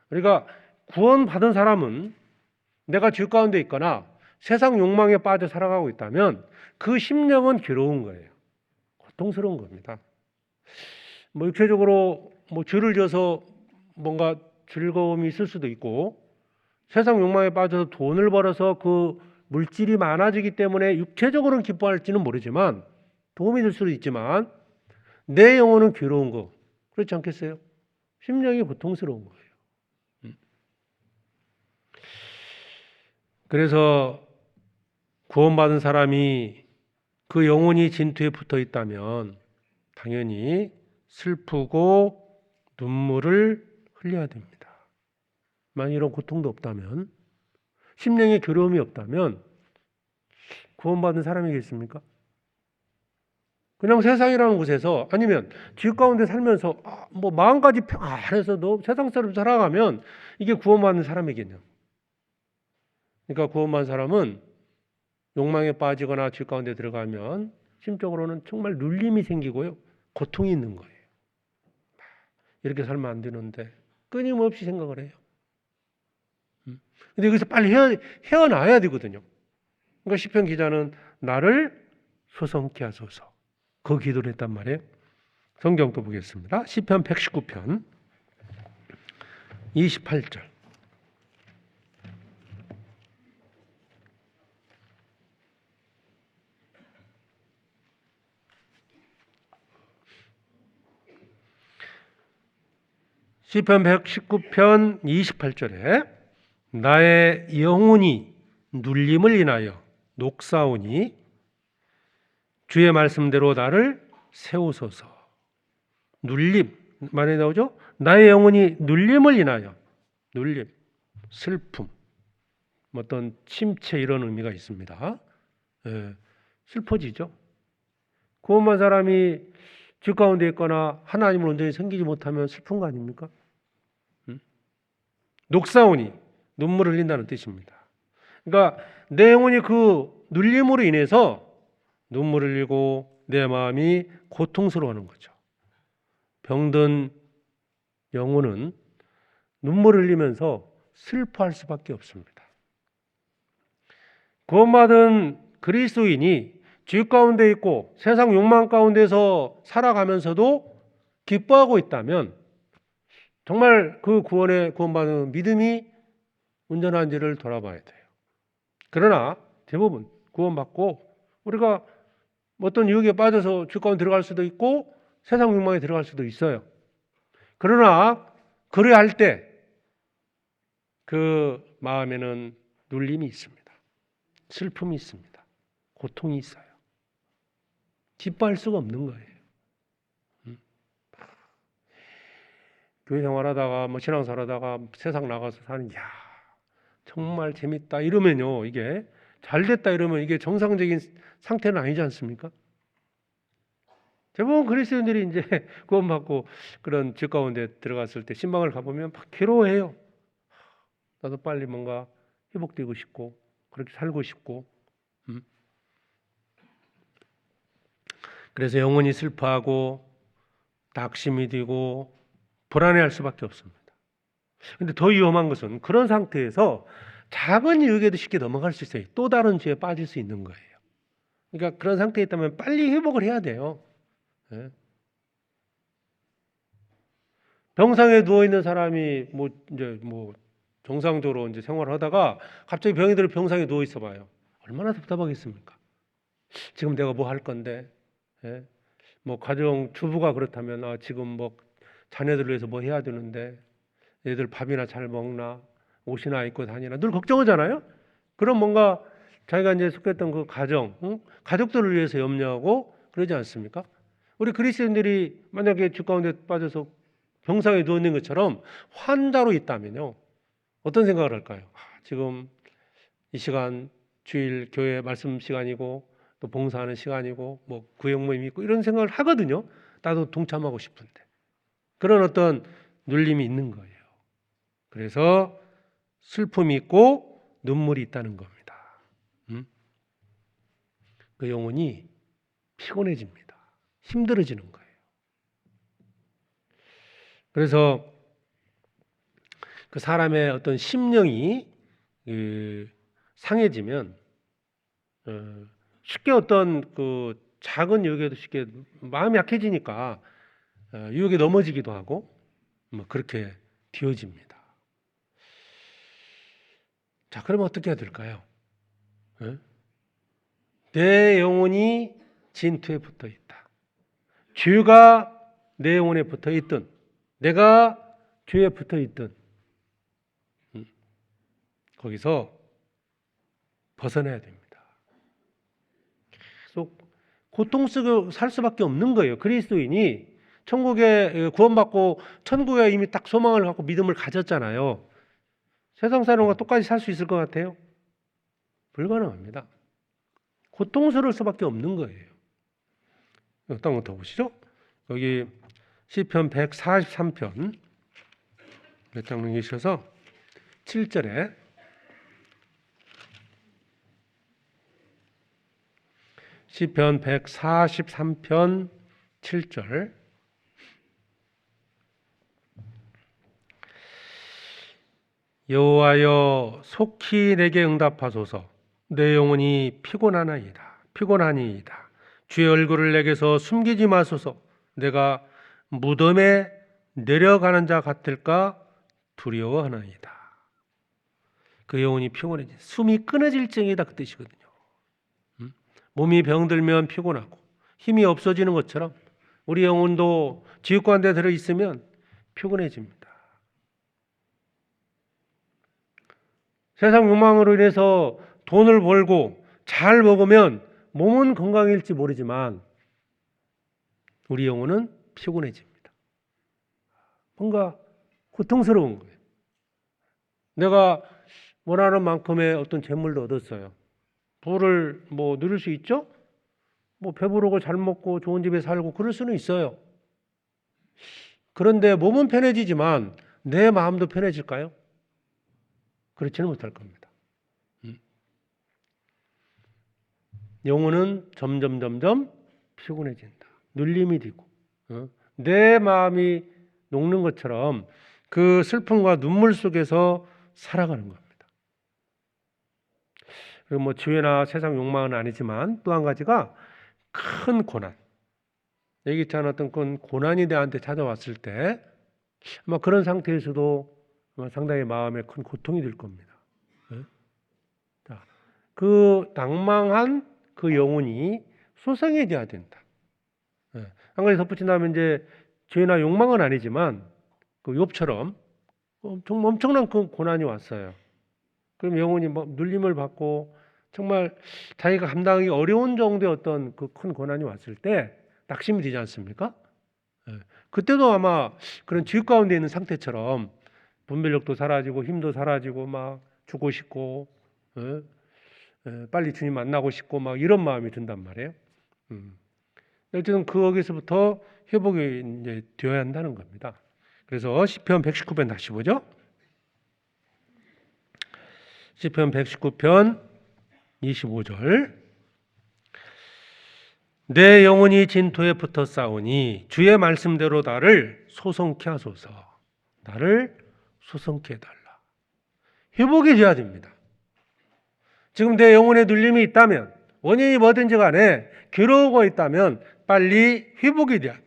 그러니까 구원받은 사람은 내가 죄 가운데 있거나 세상 욕망에 빠져 살아가고 있다면 그 심령은 괴로운 거예요. 고통스러운 겁니다. 뭐 육체적으로 뭐 죄를 지어서 뭔가 즐거움이 있을 수도 있고 세상 욕망에 빠져서 돈을 벌어서 그 물질이 많아지기 때문에 육체적으로는 기뻐할지는 모르지만 도움이 될 수도 있지만 내 영혼은 괴로운 거 그렇지 않겠어요? 심령이 고통스러운 거예요. 그래서 구원받은 사람이 그 영혼이 진토에 붙어 있다면 당연히 슬프고 눈물을 흘려야 됩니다. 만약 이런 고통도 없다면, 심령의 괴로움이 없다면 구원받은 사람이겠습니까? 그냥 세상이라는 곳에서 아니면 죄 가운데 살면서 뭐 마음까지 평안해서도 세상처럼 살아가면 이게 구원받는 사람이겠냐? 그러니까 구원받은 사람은 욕망에 빠지거나 죄 가운데 들어가면 심적으로는 정말 눌림이 생기고요. 고통이 있는 거예요. 이렇게 살면 안 되는데 끊임없이 생각을 해요. 근데 여기서 빨리 헤어나야 되거든요. 그러니까 시편 기자는 나를 소성케 하소서 그 기도를 했단 말이에요. 성경 또 보겠습니다. 시편 119편 28절 시편 119편 28절에 나의 영혼이 눌림을 인하여 녹사오니 주의 말씀대로 나를 세우소서. 눌림 많이 나오죠? 나의 영혼이 눌림을 인하여 눌림, 슬픔, 어떤 침체 이런 의미가 있습니다. 슬퍼지죠. 구원받은 사람이 죄 가운데 있거나 하나님을 온전히 섬기지 못하면 슬픈 거 아닙니까? 녹사오니 눈물을 흘린다는 뜻입니다. 그러니까 내 영혼이 그 눌림으로 인해서 눈물을 흘리고 내 마음이 고통스러워하는 거죠. 병든 영혼은 눈물을 흘리면서 슬퍼할 수밖에 없습니다. 구원받은 그리스도인이 죄 가운데 있고 세상 욕망 가운데서 살아가면서도 기뻐하고 있다면 정말 그 구원받은 믿음이 온전한지를 돌아봐야 돼요. 그러나 대부분 구원받고 우리가 어떤 유혹에 빠져서 죄 가운데 들어갈 수도 있고 세상 욕망에 들어갈 수도 있어요. 그러나 그래야 할 때 그 마음에는 눌림이 있습니다. 슬픔이 있습니다. 고통이 있어요. 기뻐할 수가 없는 거예요. 교회 생활하다가 뭐 신앙생활하다가 세상 나가서 사는 정말 재밌다 이러면요 이게 잘 됐다 이러면 이게 정상적인 상태는 아니지 않습니까? 대부분 그리스도인들이 이제 구원받고 그런 죄 가운데 들어갔을 때 신방을 가보면 막 괴로워해요. 나도 빨리 뭔가 회복되고 싶고 그렇게 살고 싶고 그래서 영원히 슬퍼하고 낙심이 되고 불안해할 수밖에 없습니다. 그런데 더 위험한 것은 그런 상태에서 작은 유혹에도 쉽게 넘어갈 수 있어요. 또 다른 죄에 빠질 수 있는 거예요. 그러니까 그런 상태에 있다면 빨리 회복을 해야 돼요. 병상에 누워 있는 사람이 이제 정상적으로 이제 생활을 하다가 갑자기 병이 들어 병상에 누워 있어 봐요. 얼마나 답답하겠습니까? 지금 내가 뭐 할 건데, 예? 뭐 가정 주부가 그렇다면 지금 뭐 자녀들 위해서 뭐 해야 되는데, 애들 밥이나 잘 먹나, 옷이나 입고 다니나 늘 걱정하잖아요. 그럼 뭔가 자기가 이제 속했던 그 가정, 가족들을 위해서 염려하고 그러지 않습니까? 우리 그리스도인들이 만약에 주 가운데 빠져서 병상에 누워 있는 것처럼 환자로 있다면요, 어떤 생각을 할까요? 지금 이 시간 주일 교회 말씀 시간이고 또 봉사하는 시간이고 뭐 구역 모임 있고 이런 생각을 하거든요. 나도 동참하고 싶은데 그런 어떤 눌림이 있는 거예요. 그래서 슬픔이 있고 눈물이 있다는 겁니다. 그 영혼이 피곤해집니다. 힘들어지는 거예요. 그래서 그 사람의 어떤 심령이 상해지면 쉽게 어떤 그 작은 유혹에도 쉽게 마음이 약해지니까 유혹에 넘어지기도 하고 뭐 그렇게 되어집니다. 자, 그러면 어떻게 해야 될까요? 내 영혼이 진토에 붙어 있다. 죄가 내 영혼에 붙어 있든 내가 죄에 붙어 있든 거기서 벗어나야 됩니다. 계속 고통 속에 살 수밖에 없는 거예요. 그리스도인이 천국에 구원받고 천국에 이미 딱 소망을 갖고 믿음을 가졌잖아요. 세상 사람과 똑같이 살 수 있을 것 같아요? 불가능합니다. 고통스러울 수밖에 없는 거예요. 어떤 거 더 보시죠. 여기 시편 143편 몇 장 넘기셔서 7절에 시편 143편 7절 여호와여 속히 내게 응답하소서. 내 영혼이 피곤하니이다. 주의 얼굴을 내게서 숨기지 마소서. 내가 무덤에 내려가는 자 같을까 두려워하나이다. 그 영혼이 피곤해지, 숨이 끊어질 정이다 그 뜻이거든요. 몸이 병들면 피곤하고 힘이 없어지는 것처럼 우리 영혼도 지옥관에 들어 있으면 피곤해집니다. 세상 욕망으로 인해서 돈을 벌고 잘 먹으면 몸은 건강일지 모르지만 우리 영혼은 피곤해집니다. 뭔가 고통스러운 거예요. 내가 원하는 만큼의 어떤 재물도 얻었어요. 부를 뭐 누릴 수 있죠? 뭐 배부르고 잘 먹고 좋은 집에 살고 그럴 수는 있어요. 그런데 몸은 편해지지만 내 마음도 편해질까요? 그렇지는 못할 겁니다. 영혼은 점점 피곤해진다. 눌림이 되고 내 마음이 녹는 것처럼 그 슬픔과 눈물 속에서 살아가는 겁니다. 그리고 뭐 죄나 세상 욕망은 아니지만 또 한 가지가 큰 고난. 예기치 않았던 그 고난이 내한테 찾아왔을 때 아마 그런 상태에서도 아마 상당히 마음에 큰 고통이 들 겁니다. 자, 그 낭망한 그 영혼이 소생해져야 된다. 한 가지 덧붙인다면 이제 죄나 욕망은 아니지만 그 욥처럼 엄청난 그 고난이 왔어요. 그럼 영혼이 뭐 눌림을 받고 정말 자기가 감당하기 어려운 정도의 어떤 그 큰 고난이 왔을 때 낙심이 되지 않습니까? 그때도 아마 그런 지옥 가운데 있는 상태처럼 분별력도 사라지고 힘도 사라지고 막 죽고 싶고 빨리 주님 만나고 싶고 막 이런 마음이 든단 말이에요. 어쨌든 거기서부터 회복이 이제 되어야 한다는 겁니다. 그래서 시편 119편 다시 보죠. 시편 119편 25절 내 영혼이 진토에 붙어 싸우니 주의 말씀대로 나를 소송케 하소서. 나를 소송케 해달라. 회복이 돼야 됩니다. 지금 내 영혼에 눌림이 있다면 원인이 뭐든지 간에 괴로우고 있다면 빨리 회복이 돼야 돼요.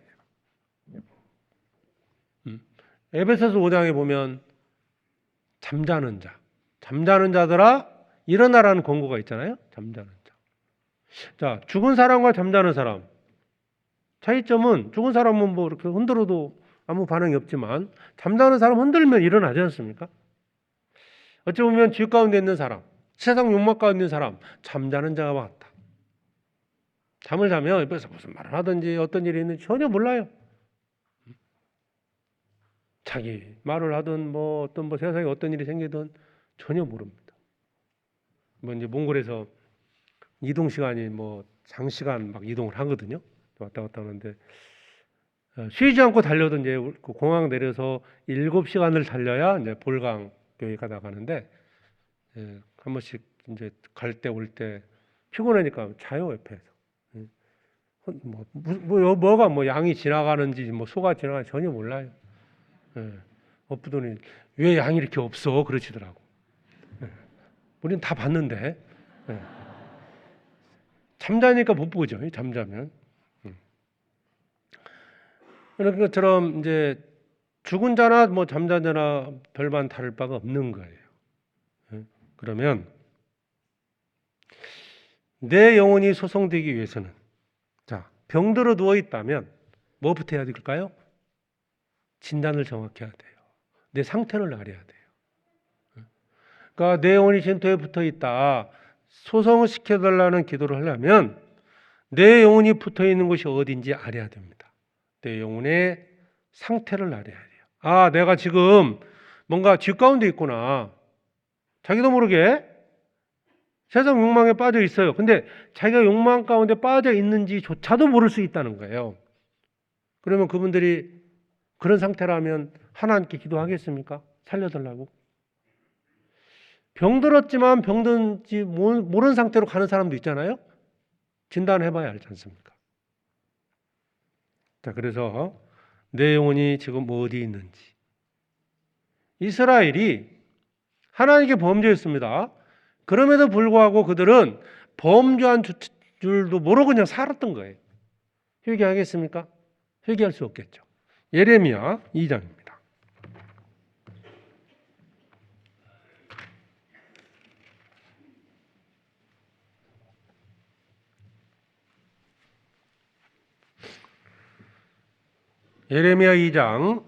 에베소서 5장에 보면 잠자는 자들아 일어나라는 권고가 있잖아요. 잠자는 자. 자, 죽은 사람과 잠자는 사람. 차이점은 죽은 사람은 뭐 이렇게 흔들어도 아무 반응이 없지만 잠자는 사람 흔들면 일어나지 않습니까? 어찌 보면 죄 가운데 있는 사람, 세상 욕망 가운데 있는 사람, 잠자는 자와 같다. 잠을 자면 옆에서 무슨 말을 하든지 어떤 일이 있는지 전혀 몰라요. 자기 말을 하든 뭐 어떤 뭐 세상에 어떤 일이 생기든 전혀 모릅니다. 뭐 이제 몽골에서 이동 시간이 뭐 장시간 막 이동을 하거든요. 왔다 갔다 하는데 쉬지 않고 달려도 이제 그 공항 내려서 7시간을 달려야 이제 볼강 교회가 나가는데 한 번씩 이제 갈 때 올 때 피곤하니까 자요 옆에서. 뭐가 뭐 양이 지나가는지 뭐 소가 지나가는지 전혀 몰라요. 엎드더니 왜 양이 이렇게 없어 그러시더라고. 우리는 다 봤는데 잠자니까 못 보죠. 잠자면. 그런 것처럼 이제 죽은 자나 뭐 잠자는 자나 별반 다를 바가 없는 거예요. 그러면 내 영혼이 소성되기 위해서는 자, 병들어 누워 있다면 뭐부터 해야 될까요? 진단을 정확히 해야 돼요. 내 상태를 알아야 돼요. 그러니까 내 영혼이 진토에 붙어 있다. 소성을 시켜달라는 기도를 하려면 내 영혼이 붙어 있는 곳이 어딘지 알아야 됩니다. 내 영혼의 상태를 알아야 돼요. 아, 내가 지금 뭔가 죄 가운데 있구나. 자기도 모르게 세상 욕망에 빠져 있어요. 근데 자기가 욕망 가운데 빠져 있는지조차도 모를 수 있다는 거예요. 그러면 그분들이 그런 상태라면 하나님께 기도하겠습니까? 살려달라고? 병들었지만 병든지 모르는 상태로 가는 사람도 있잖아요. 진단해봐야 알지 않습니까? 자, 그래서 내 영혼이 지금 어디 있는지. 이스라엘이 하나님께 범죄했습니다. 그럼에도 불구하고 그들은 범죄한 줄도 모르고 그냥 살았던 거예요. 회개하겠습니까? 회개할 수 없겠죠. 예레미야 2장입니다. 예레미야 2장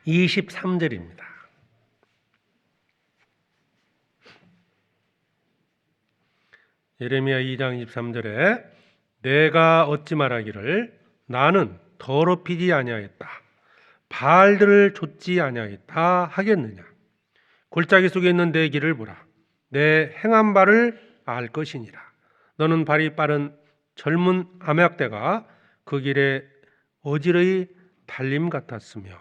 23절입니다. 예레미야 2장 23절에 내가 어찌 말하기를 나는 더럽히지 아니하였다. 바알들을 좇지 아니하였다 하겠느냐. 골짜기 속에 있는 내 길을 보라. 내 행한 바를 알 것이니라. 너는 발이 빠른 젊은 암약대가 그 길에 어지러이 달림 같았으며.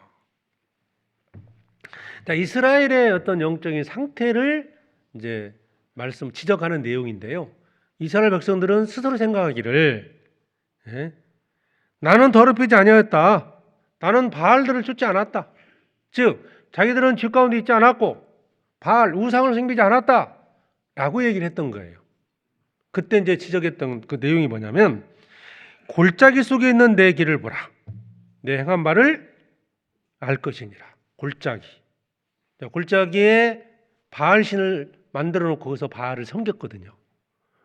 자, 이스라엘의 어떤 영적인 상태를 이제 지적하는 내용인데요. 이스라엘 백성들은 스스로 생각하기를 나는 더럽히지 아니하였다. 나는 바알들을 쫓지 않았다. 즉 자기들은 죄 가운데 있지 않았고 바알 우상을 섬기지 않았다 라고 얘기를 했던 거예요. 그때 이제 지적했던 그 내용이 뭐냐면 골짜기 속에 있는 내 길을 보라. 내 행한 바를 알 것이니라. 골짜기. 골짜기에 바알신을 만들어 놓고 거기서 바알을 섬겼거든요.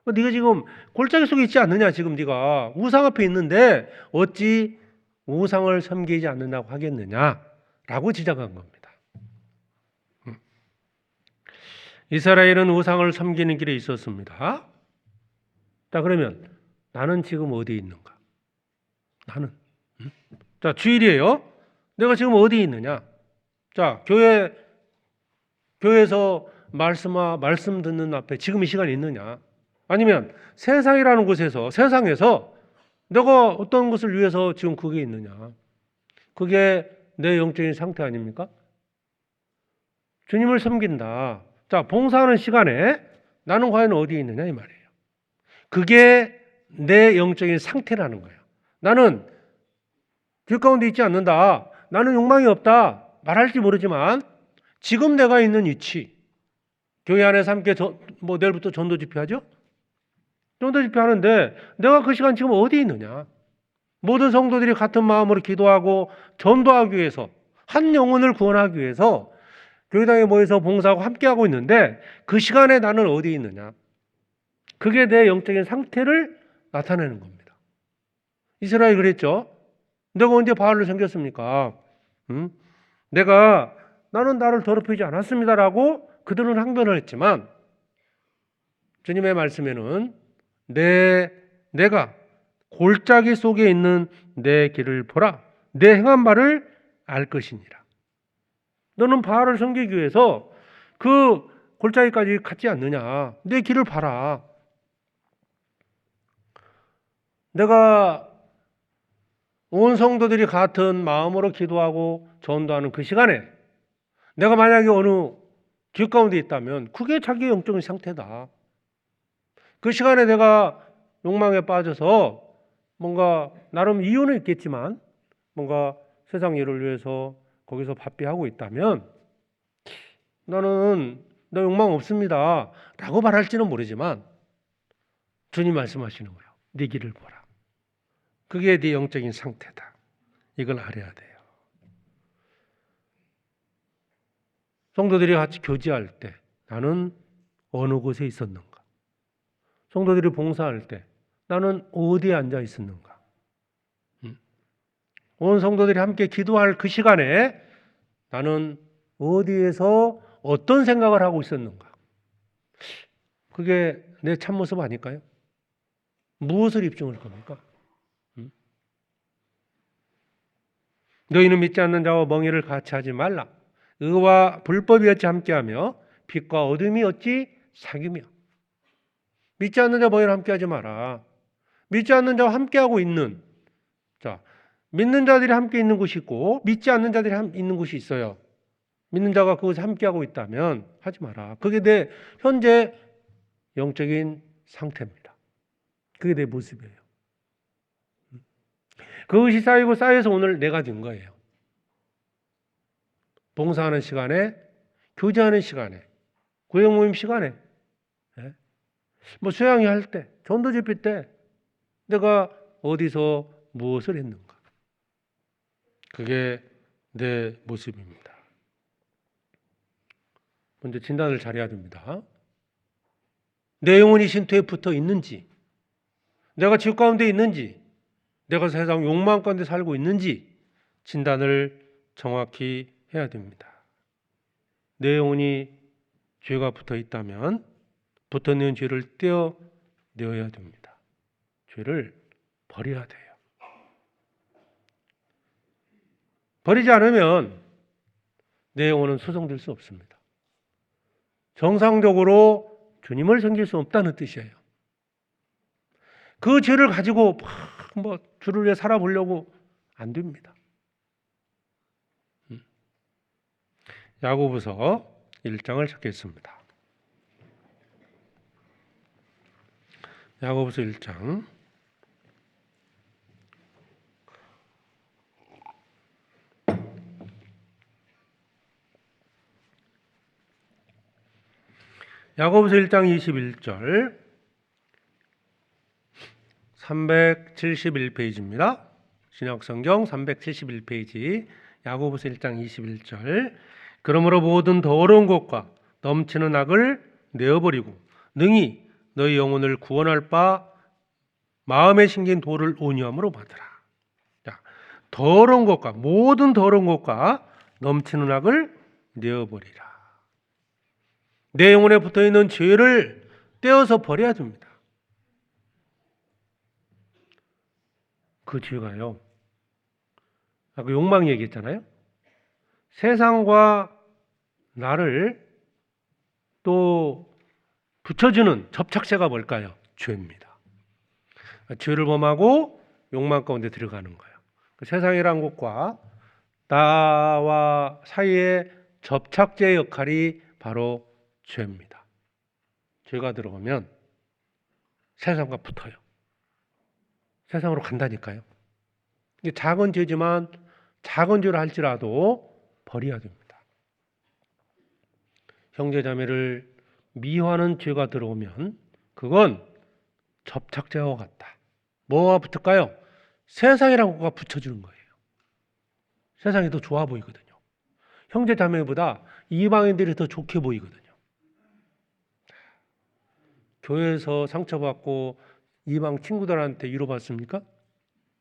네가 지금 골짜기 속에 있지 않느냐. 지금 네가 우상 앞에 있는데 어찌 우상을 섬기지 않는다고 하겠느냐 라고 지적한 겁니다. 이스라엘은 우상을 섬기는 길에 있었습니다. 자, 그러면 나는 지금 어디에 있는가? 나는 자, 주일이에요. 내가 지금 어디에 있느냐? 자, 교회에서 말씀 듣는 앞에 지금 이 시간에 있느냐? 아니면 세상이라는 곳에서 세상에서 내가 어떤 것을 위해서 지금 그게 있느냐? 그게 내 영적인 상태 아닙니까? 주님을 섬긴다. 자, 봉사하는 시간에 나는 과연 어디에 있느냐 이 말이에요. 그게 내 영적인 상태라는 거예요. 나는 길 가운데 있지 않는다. 나는 욕망이 없다. 말할지 모르지만 지금 내가 있는 위치, 교회 안에서 함께 내일부터 전도 집회하죠? 전도 집회하는데 내가 그 시간 지금 어디에 있느냐? 모든 성도들이 같은 마음으로 기도하고 전도하기 위해서 한 영혼을 구원하기 위해서 교회당에 모여서 봉사하고 함께하고 있는데 그 시간에 나는 어디에 있느냐? 그게 내 영적인 상태를 나타내는 겁니다. 이스라엘이 그랬죠. 내가 언제 바알을 섬겼습니까? 응? 나는 나를 더럽히지 않았습니다라고 그들은 항변을 했지만 주님의 말씀에는 내가 골짜기 속에 있는 내 길을 보라. 내 행한 바를 알 것이니라. 너는 바알을 섬기기 위해서 그 골짜기까지 갔지 않느냐. 내 길을 봐라. 내가 온 성도들이 같은 마음으로 기도하고 전도하는 그 시간에 내가 만약에 어느 길 가운데 있다면 그게 자기의 영적인 상태다. 그 시간에 내가 욕망에 빠져서 뭔가 나름 이유는 있겠지만 뭔가 세상 일을 위해서 거기서 바삐 하고 있다면 나는 나 욕망 없습니다 라고 말할지는 모르지만 주님 말씀하시는 거예요. 네 길을 보라. 그게 네 영적인 상태다. 이걸 알아야 돼요. 성도들이 같이 교제할 때 나는 어느 곳에 있었는가? 성도들이 봉사할 때 나는 어디에 앉아 있었는가? 온 성도들이 함께 기도할 그 시간에 나는 어디에서 어떤 생각을 하고 있었는가? 그게 내 참모습 아닐까요? 무엇을 입증할 겁니까? 너희는 믿지 않는 자와 멍에를 같이 하지 말라. 의와 불법이 어찌 함께하며 빛과 어둠이 어찌 사귀며. 믿지 않는 자와 멍에를 함께하지 마라. 믿지 않는 자와 함께하고 있는 믿는 자들이 함께 있는 곳이 있고 믿지 않는 자들이 있는 곳이 있어요. 믿는 자가 그곳에 함께하고 있다면 하지 마라. 그게 내 현재 영적인 상태입니다. 그게 내 모습이에요. 그것이 쌓이고 쌓여서 오늘 내가 된 거예요. 봉사하는 시간에, 교제하는 시간에, 구역 모임 시간에, 뭐 수양회 할 때, 전도 집회 때 내가 어디서 무엇을 했는가? 그게 내 모습입니다. 먼저 진단을 잘해야 됩니다. 내 영혼이 신토에 붙어 있는지, 내가 지옥 가운데 있는지, 내가 세상 욕망 가운데 살고 있는지 진단을 정확히 해야 됩니다. 내 영혼이 죄가 붙어 있다면 붙어있는 죄를 떼어내어야 됩니다. 죄를 버려야 돼요. 버리지 않으면 내 영혼은 수정될 수 없습니다. 정상적으로 주님을 섬길 수 없다는 뜻이에요. 그 죄를 가지고 막 주를 위해 살아보려고 안 됩니다. 야고보서 1장을 찾겠습니다. 야고보서 1장 야고보서 1장 21절 371페이지입니다. 신약성경 371페이지 야고보서 1장 21절 그러므로 모든 더러운 것과 넘치는 악을 내어버리고 능히 너희 영혼을 구원할 바 마음에 심긴 도를 온유함으로 받으라. 자, 더러운 것과 모든 더러운 것과 넘치는 악을 내어버리라. 내 영혼에 붙어있는 죄를 떼어서 버려야 됩니다. 그 죄가요. 아까 욕망 얘기했잖아요. 세상과 나를 또 붙여주는 접착제가 뭘까요? 죄입니다. 죄를 범하고 욕망 가운데 들어가는 거예요. 세상이란 것과 나와 사이의 접착제 역할이 바로 죄입니다. 죄가 들어오면 세상과 붙어요. 세상으로 간다니까요. 이게 작은 죄지만 작은 죄를 할지라도 버려야 됩니다. 형제자매를 미워하는 죄가 들어오면 그건 접착제와 같다. 뭐와 붙을까요? 세상이라는 것과 붙여주는 거예요. 세상이 더 좋아 보이거든요. 형제자매보다 이방인들이 더 좋게 보이거든요. 교회에서 상처받고 이방 친구들한테 위로받습니까?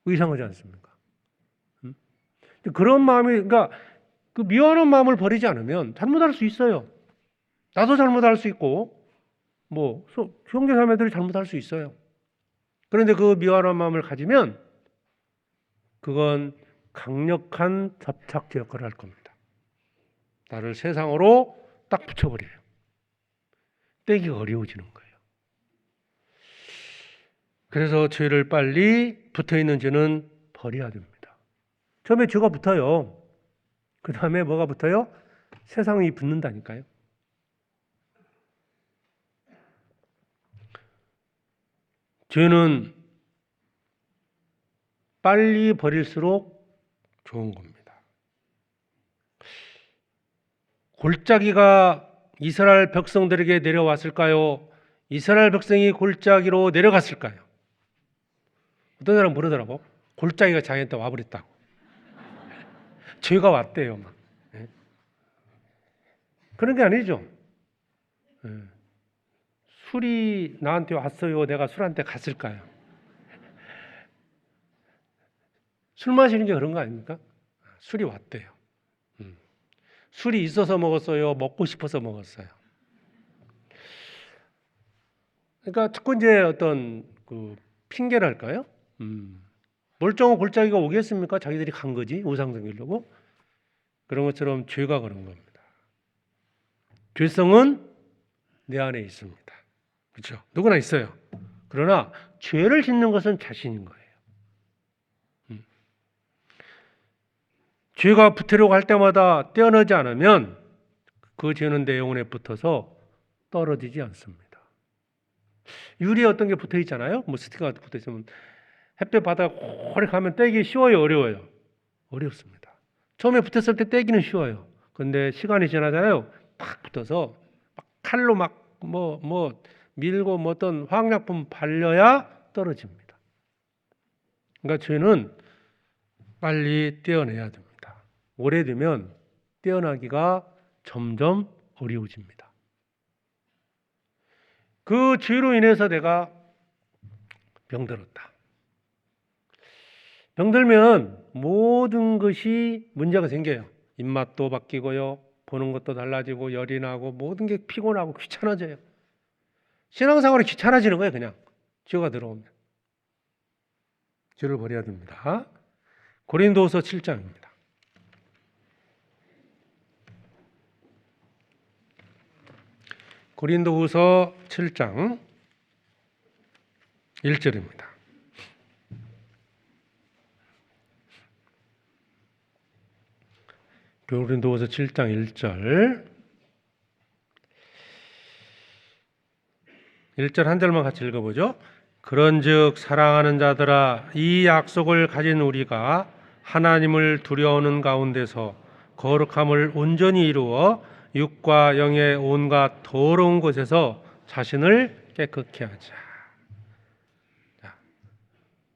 이상하지 않습니까? 그런 마음이, 그러니까 그 미워하는 마음을 버리지 않으면 잘못할 수 있어요. 나도 잘못할 수 있고, 뭐 형제 자매들이 잘못할 수 있어요. 그런데 그 미워하는 마음을 가지면 그건 강력한 접착제 역할을 할 겁니다. 나를 세상으로 딱 붙여버려요. 떼기가 어려워지는 거예요. 그래서 죄를 빨리 붙어있는 죄는 버려야 됩니다. 처음에 죄가 붙어요. 그 다음에 뭐가 붙어요? 세상이 붙는다니까요. 죄는 빨리 버릴수록 좋은 겁니다. 골짜기가 이스라엘 백성들에게 내려왔을까요? 이스라엘 백성이 골짜기로 내려갔을까요? 어떤 사람 모르더라고. 골짜기가 자기한테 와버렸다고. 죄가 왔대요. 막. 그런 게 아니죠. 술이 나한테 왔어요. 내가 술한테 갔을까요? 술 마시는 게 그런 거 아닙니까? 술이 왔대요. 술이 있어서 먹었어요. 먹고 싶어서 먹었어요. 그러니까 자꾸 이제 어떤 그 핑계랄까요? 멀쩡한 골짜기가 오겠습니까? 자기들이 간 거지. 우상 섬기려고. 그런 것처럼 죄가 그런 겁니다. 죄성은 내 안에 있습니다. 그렇죠? 누구나 있어요. 그러나 죄를 짓는 것은 자신인 거예요. 죄가 붙으려고 할 때마다 떼어내지 않으면 그 죄는 내 영혼에 붙어서 떨어지지 않습니다. 유리에 어떤 게 붙어 있잖아요. 뭐 스티커가 붙어 있으면 햇볕 바닥 오래 가면 떼기 쉬워요, 어려워요? 어렵습니다. 처음에 붙었을 때 떼기는 쉬워요. 근데 시간이 지나잖아요. 팍 붙어서 막 칼로 막 밀고 뭐 어떤 화학약품 발려야 떨어집니다. 그러니까 죄는 빨리 떼어내야 됩니다. 오래되면 떼어나기가 점점 어려워집니다. 그 죄로 인해서 내가 병들었다. 병들면 모든 것이 문제가 생겨요. 입맛도 바뀌고요. 보는 것도 달라지고 열이 나고 모든 게 피곤하고 귀찮아져요. 신앙생활이 귀찮아지는 거예요. 그냥 죄가 들어오면. 죄를 버려야 됩니다. 고린도후서 7장입니다. 고린도후서 7장 1절입니다. 고린도후서 7장 1절 1절 한 절만 같이 읽어보죠. 그런즉 사랑하는 자들아 이 약속을 가진 우리가 하나님을 두려워하는 가운데서 거룩함을 온전히 이루어 육과 영의 온갖 더러운 것에서 자신을 깨끗게 하자.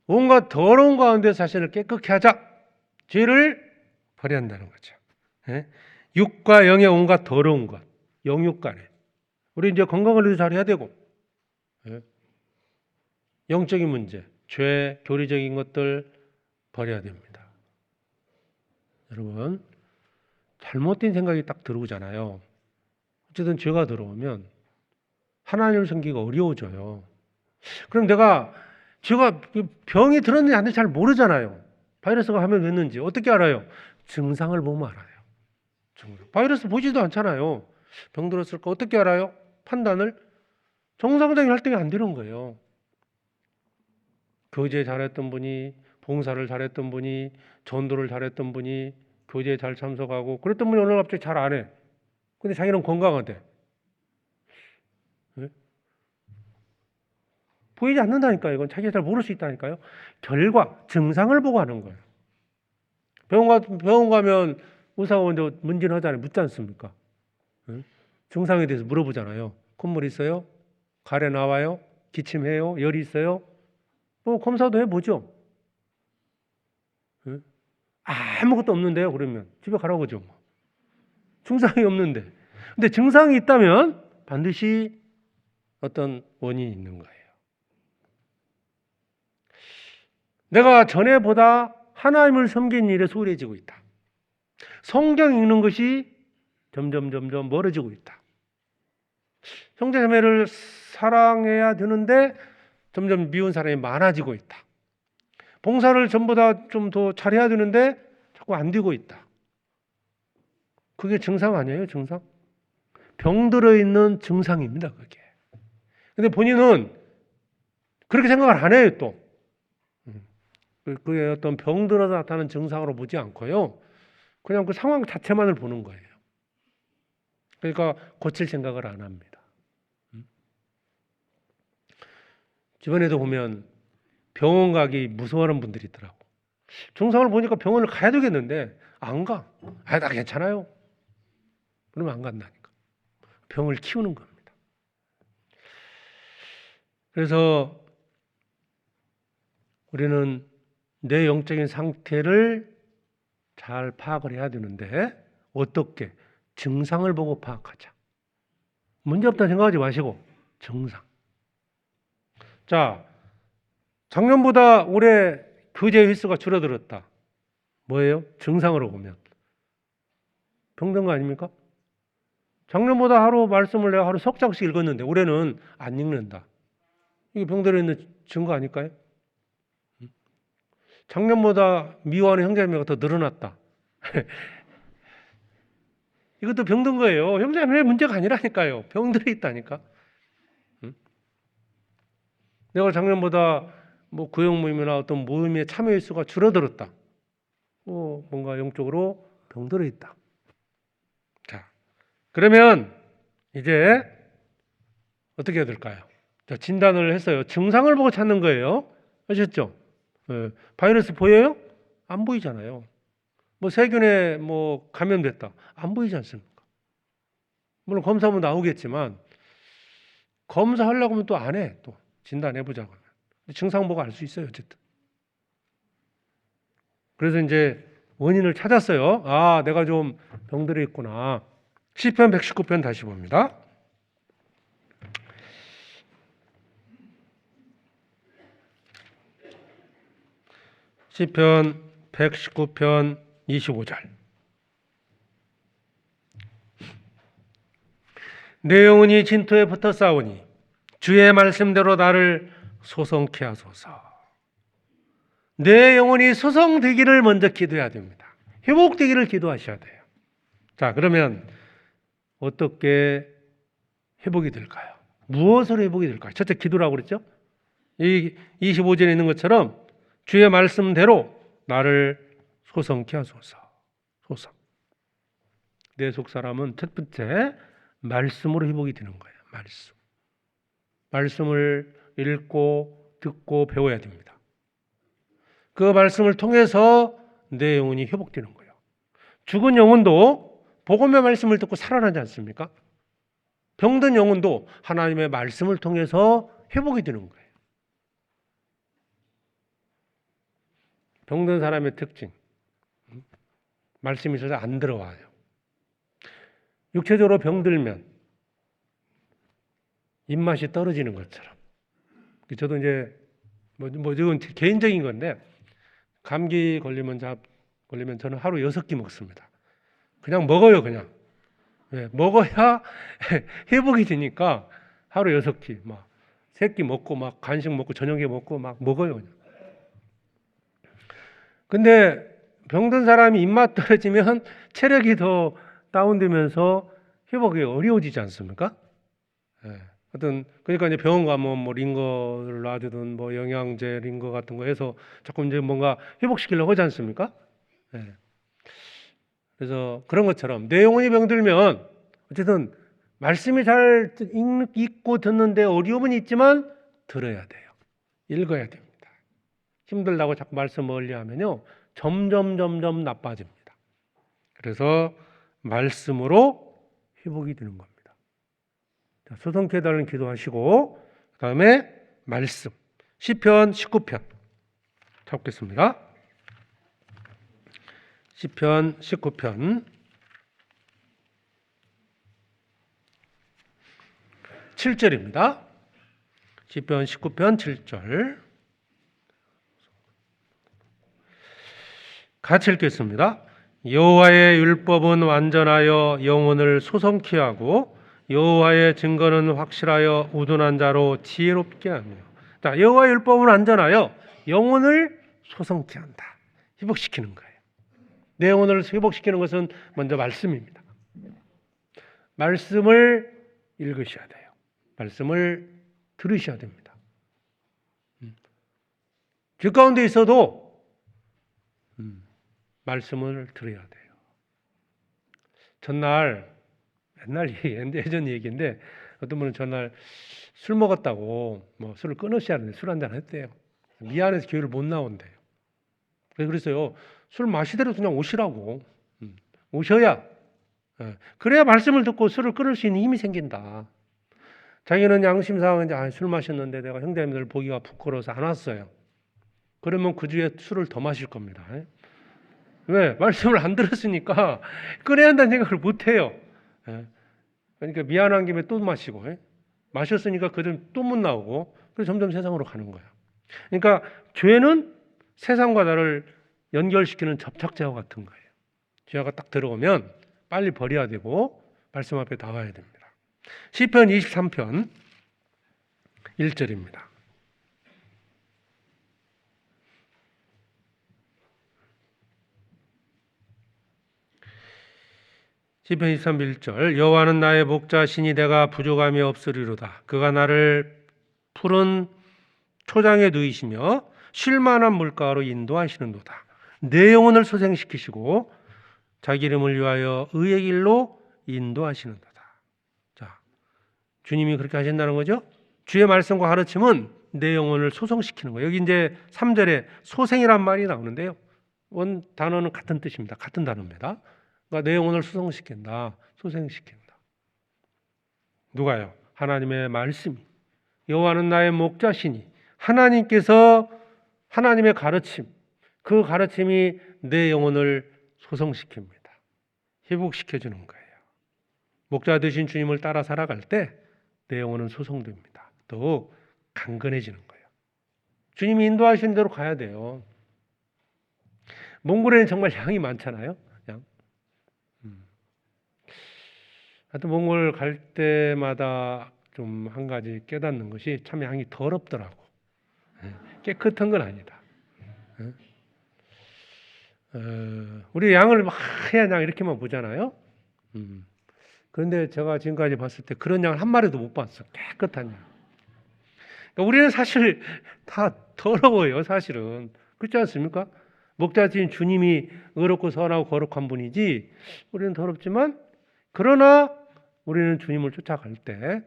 온갖 더러운 가운데 자신을 깨끗게 하자. 죄를 버려야 한다는 거죠. 육과 영의 온갖 더러운 것, 영육간에 우리 이제 건강 관리도 잘 해야 되고, 영적인 문제, 죄, 교리적인 것들 버려야 됩니다. 여러분, 잘못된 생각이 딱 들어오잖아요. 어쨌든 죄가 들어오면 하나님을 섬기기가 어려워져요. 그럼 내가 죄가 병이 들었는지 안 들었는지 잘 모르잖아요. 바이러스가 하면 됐는지 어떻게 알아요? 증상을 보면 알아요. 바이러스 보지도 않잖아요. 병 들었을까 어떻게 알아요? 판단을 정상적인 활동이 안 되는 거예요. 교제 잘했던 분이, 봉사를 잘했던 분이, 전도를 잘했던 분이 교제에 잘 참석하고 그랬던 분이 오늘 갑자기 잘 안 해. 근데 자기는 건강하대. 네? 보이지 않는다니까요. 이건 자기가 잘 모를 수 있다니까요. 결과, 증상을 보고 하는 거예요. 병원 가면 의사가 먼저 문진하잖아요. 묻지 않습니까? 네? 증상에 대해서 물어보잖아요. 콧물 있어요? 가래 나와요? 기침해요? 열이 있어요? 뭐 검사도 해보죠. 네? 아무것도 없는데요. 그러면 집에 가라고 그러죠. 증상이 없는데. 근데 증상이 있다면 반드시 어떤 원인이 있는 거예요. 내가 전에보다 하나님을 섬기는 일에 소홀해지고 있다. 성경 읽는 것이 점점 멀어지고 있다. 형제자매를 사랑해야 되는데 점점 미운 사람이 많아지고 있다. 봉사를 전부 다 좀 더 잘해야 되는데 자꾸 안 되고 있다. 그게 증상 아니에요? 증상? 병들어 있는 증상입니다. 그게. 근데 본인은 그렇게 생각을 안 해요. 또 그게 어떤 병들어서 나타나는 증상으로 보지 않고요. 그냥 그 상황 자체만을 보는 거예요. 그러니까 고칠 생각을 안 합니다. 주변에도 보면 병원 가기 무서워하는 분들이 있더라고. 증상을 보니까 병원을 가야 되겠는데 안 가. 나 괜찮아요. 그러면 안 간다니까. 병을 키우는 겁니다. 그래서 우리는 내 영적인 상태를 잘 파악을 해야 되는데 어떻게? 증상을 보고 파악하자. 문제없다 생각하지 마시고 증상. 자, 작년보다 올해 교제 횟수가 줄어들었다. 뭐예요? 증상으로 보면. 병든 거 아닙니까? 작년보다 하루 말씀을 내가 하루 석 장씩 읽었는데 올해는 안 읽는다. 이게 병들어 있는 증거 아닐까요? 작년보다 미워하는 형제자매가 더 늘어났다. 이것도 병든 거예요. 형제자매 문제가 아니라니까요. 병들어 있다니까. 내가 작년보다 뭐 구역 모임이나 어떤 모임에 참여 횟수가 줄어들었다. 뭔가 영적으로 병들어 있다. 자, 그러면 이제 어떻게 해야 될까요? 자, 진단을 했어요. 증상을 보고 찾는 거예요. 아셨죠? 바이러스 보여요? 안 보이잖아요. 뭐 세균에 뭐 감염됐다. 안 보이지 않습니까? 물론 검사하면 나오겠지만 검사하려고 하면 또 안 해. 또 진단해보자고 하면. 증상 보고 알 수 있어요. 어쨌든. 그래서 이제 원인을 찾았어요. 내가 좀 병들어 있구나. 시편 119편 다시 봅니다. 시편 119편 25절. 내 영혼이 진토에 붙어 싸우니 주의 말씀대로 나를 소성케 하소서. 내 영혼이 소성되기를 먼저 기도해야 됩니다. 회복되기를 기도하셔야 돼요. 자, 그러면 어떻게 회복이 될까요? 무엇으로 회복이 될까요? 첫째 기도라고 그랬죠? 이 25절에 있는 것처럼 주의 말씀대로 나를 소성케 하소서. 소성. 내 속사람은 첫 번째 말씀으로 회복이 되는 거예요. 말씀. 말씀을 읽고 듣고 배워야 됩니다. 그 말씀을 통해서 내 영혼이 회복되는 거예요. 죽은 영혼도 복음의 말씀을 듣고 살아나지 않습니까? 병든 영혼도 하나님의 말씀을 통해서 회복이 되는 거예요. 병든 사람의 특징. 말씀이 있어서 안 들어와요. 육체적으로 병들면 입맛이 떨어지는 것처럼. 저도 이제 이건 개인적인 건데 감기 걸리면 저는 하루 6끼 먹습니다. 그냥 먹어요, 그냥. 먹어야 회복이 되니까 하루 6끼, 막 3끼 먹고 막 간식 먹고 저녁에 먹고 막 먹어요, 그냥. 근데 병든 사람이 입맛 떨어지면 체력이 더 다운되면서 회복이 어려워지지 않습니까? 그러니까 이제 병원 가면 뭐 링거를 놔주든 뭐 영양제 링거 같은 거 해서 자꾸 이제 뭔가 회복시키려고 하지 않습니까? 그래서 그런 것처럼 내 영혼이 병들면 어쨌든 말씀이 잘 읽고 듣는데 어려움은 있지만 들어야 돼요. 읽어야 됩니다. 힘들다고 자꾸 말씀 멀리 하면요. 점점 나빠집니다. 그래서 말씀으로 회복이 되는 겁니다. 소성케 해달라는 기도하시고 그 다음에 말씀 시편 19편 찾겠습니다. 시편 19편 7절입니다. 시편 19편 7절. 같이 읽겠습니다. 여호와의 율법은 완전하여 영혼을 소성케 하고 여호와의 증거는 확실하여 우둔한 자로 지혜롭게 하며. 자, 여호와의 율법은 완전하여 영혼을 소성케 한다. 회복시키는 거예요. 내 영혼을 회복시키는 것은 먼저 말씀입니다. 말씀을 읽으셔야 돼요. 말씀을 들으셔야 됩니다. 길 가운데 있어도 말씀을 들어야 돼요. 전날 옛날 예전 얘기인데 어떤 분은 전날 술 먹었다고 술을 끊으셔야 하는데 술 한잔 했대요. 미안해서 교회를 못 나온대요. 그래서요, 술 마시대로 그냥 오시라고. 오셔야, 그래야 말씀을 듣고 술을 끊을 수 있는 힘이 생긴다. 자기는 양심상 이제 술 마셨는데 내가 형제님들 보기가 부끄러워서 안 왔어요. 그러면 그 주에 술을 더 마실 겁니다. 왜? 말씀을 안 들었으니까 끊어야 한다는 생각을 못 해요. 그러니까 미안한 김에 또 마시고, 마셨으니까 그전 또 못 나오고, 그래서 점점 세상으로 가는 거예요. 그러니까 죄는 세상과 나를 연결시키는 접착제와 같은 거예요. 죄가 딱 들어오면 빨리 버려야 되고 말씀 앞에 나와야 됩니다. 시편 23편 1절입니다. 시편 23편 1절. 여호와는 나의 목자시니 내가 부족함이 없으리로다. 그가 나를 푸른 초장에 누이시며 쉴만한 물가로 인도하시는도다. 내 영혼을 소생시키시고 자기 이름을 위하여 의의 길로 인도하시는도다. 자, 주님이 그렇게 하신다는 거죠. 주의 말씀과 가르침은 내 영혼을 소생시키는 거예요. 여기 이제 3절에 소생이란 말이 나오는데요. 원 단어는 같은 뜻입니다. 같은 단어입니다. 그러니까 내 영혼을 소생시킨다. 소생시킨다. 누가요? 하나님의 말씀이. 여호와는 나의 목자시니 하나님께서 하나님의 가르침, 그 가르침이 내 영혼을 소성시킵니다. 회복시켜주는 거예요. 목자 되신 주님을 따라 살아갈 때 내 영혼은 소성됩니다. 더욱 강건해지는 거예요. 주님이 인도하신 대로 가야 돼요. 몽골에는 정말 양이 많잖아요. 양. 하여튼 몽골 갈 때마다 좀 한 가지 깨닫는 것이 참 양이 더럽더라고. 깨끗한 건 아니다. 우리 양을 막 하얀 양 이렇게만 보잖아요. 그런데 제가 지금까지 봤을 때 그런 양을 한 마리도 못 봤어. 깨끗한 양. 그러니까 우리는 사실 다 더러워요. 사실은. 그렇지 않습니까? 목자신 주님이 의롭고 선하고 거룩한 분이지 우리는 더럽지만, 그러나 우리는 주님을 쫓아갈 때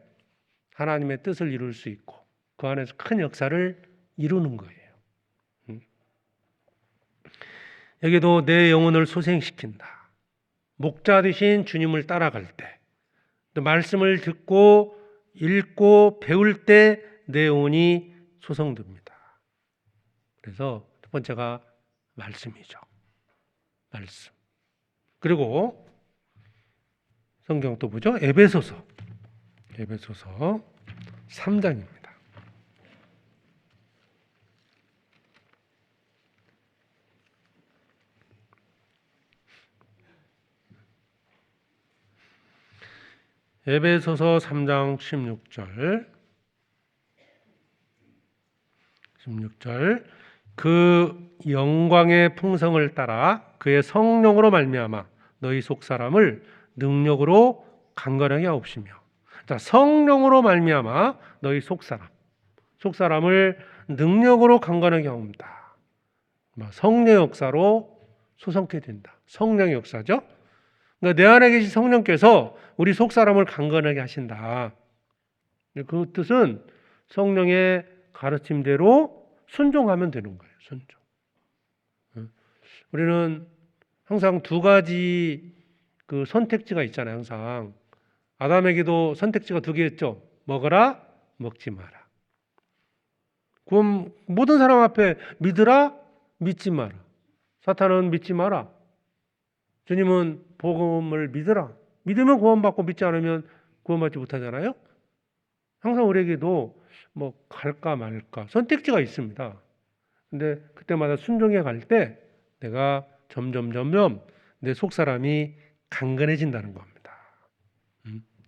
하나님의 뜻을 이룰 수 있고 그 안에서 큰 역사를 이루는 거예요. 여기도 내 영혼을 소생시킨다. 목자 되신 주님을 따라갈 때, 또 말씀을 듣고 읽고 배울 때 내 영혼이 소성됩니다. 그래서 첫 번째가 말씀이죠. 말씀. 그리고 성경 또 보죠. 에베소서 3장입니다. 에베소서 3장 16절. 그 영광의 풍성을 따라 그의 성령으로 말미암아 너희 속사람을 능력으로 강건하게 하옵시며. 자, 성령으로 말미암아 너희 속사람을 능력으로 강건하게 하옵니다. 성령의 역사로 소성케 된다. 성령의 역사죠. 그러니까 내 안에 계신 성령께서 우리 속사람을 강건하게 하신다. 그 뜻은 성령의 가르침대로 순종하면 되는 거예요. 순종. 우리는 항상 두 가지 그 선택지가 있잖아요. 항상 아담에게도 선택지가 두 개였죠. 먹어라, 먹지 마라. 그럼 모든 사람 앞에 믿으라, 믿지 마라. 사탄은 믿지 마라. 주님은 복음을 믿으라. 믿으면 구원받고 믿지 않으면 구원받지 못하잖아요. 항상 우리에게도 뭐 갈까 말까 선택지가 있습니다. 근데 그때마다 순종해 갈 때 내가 점점 내 속사람이 강건해진다는 겁니다.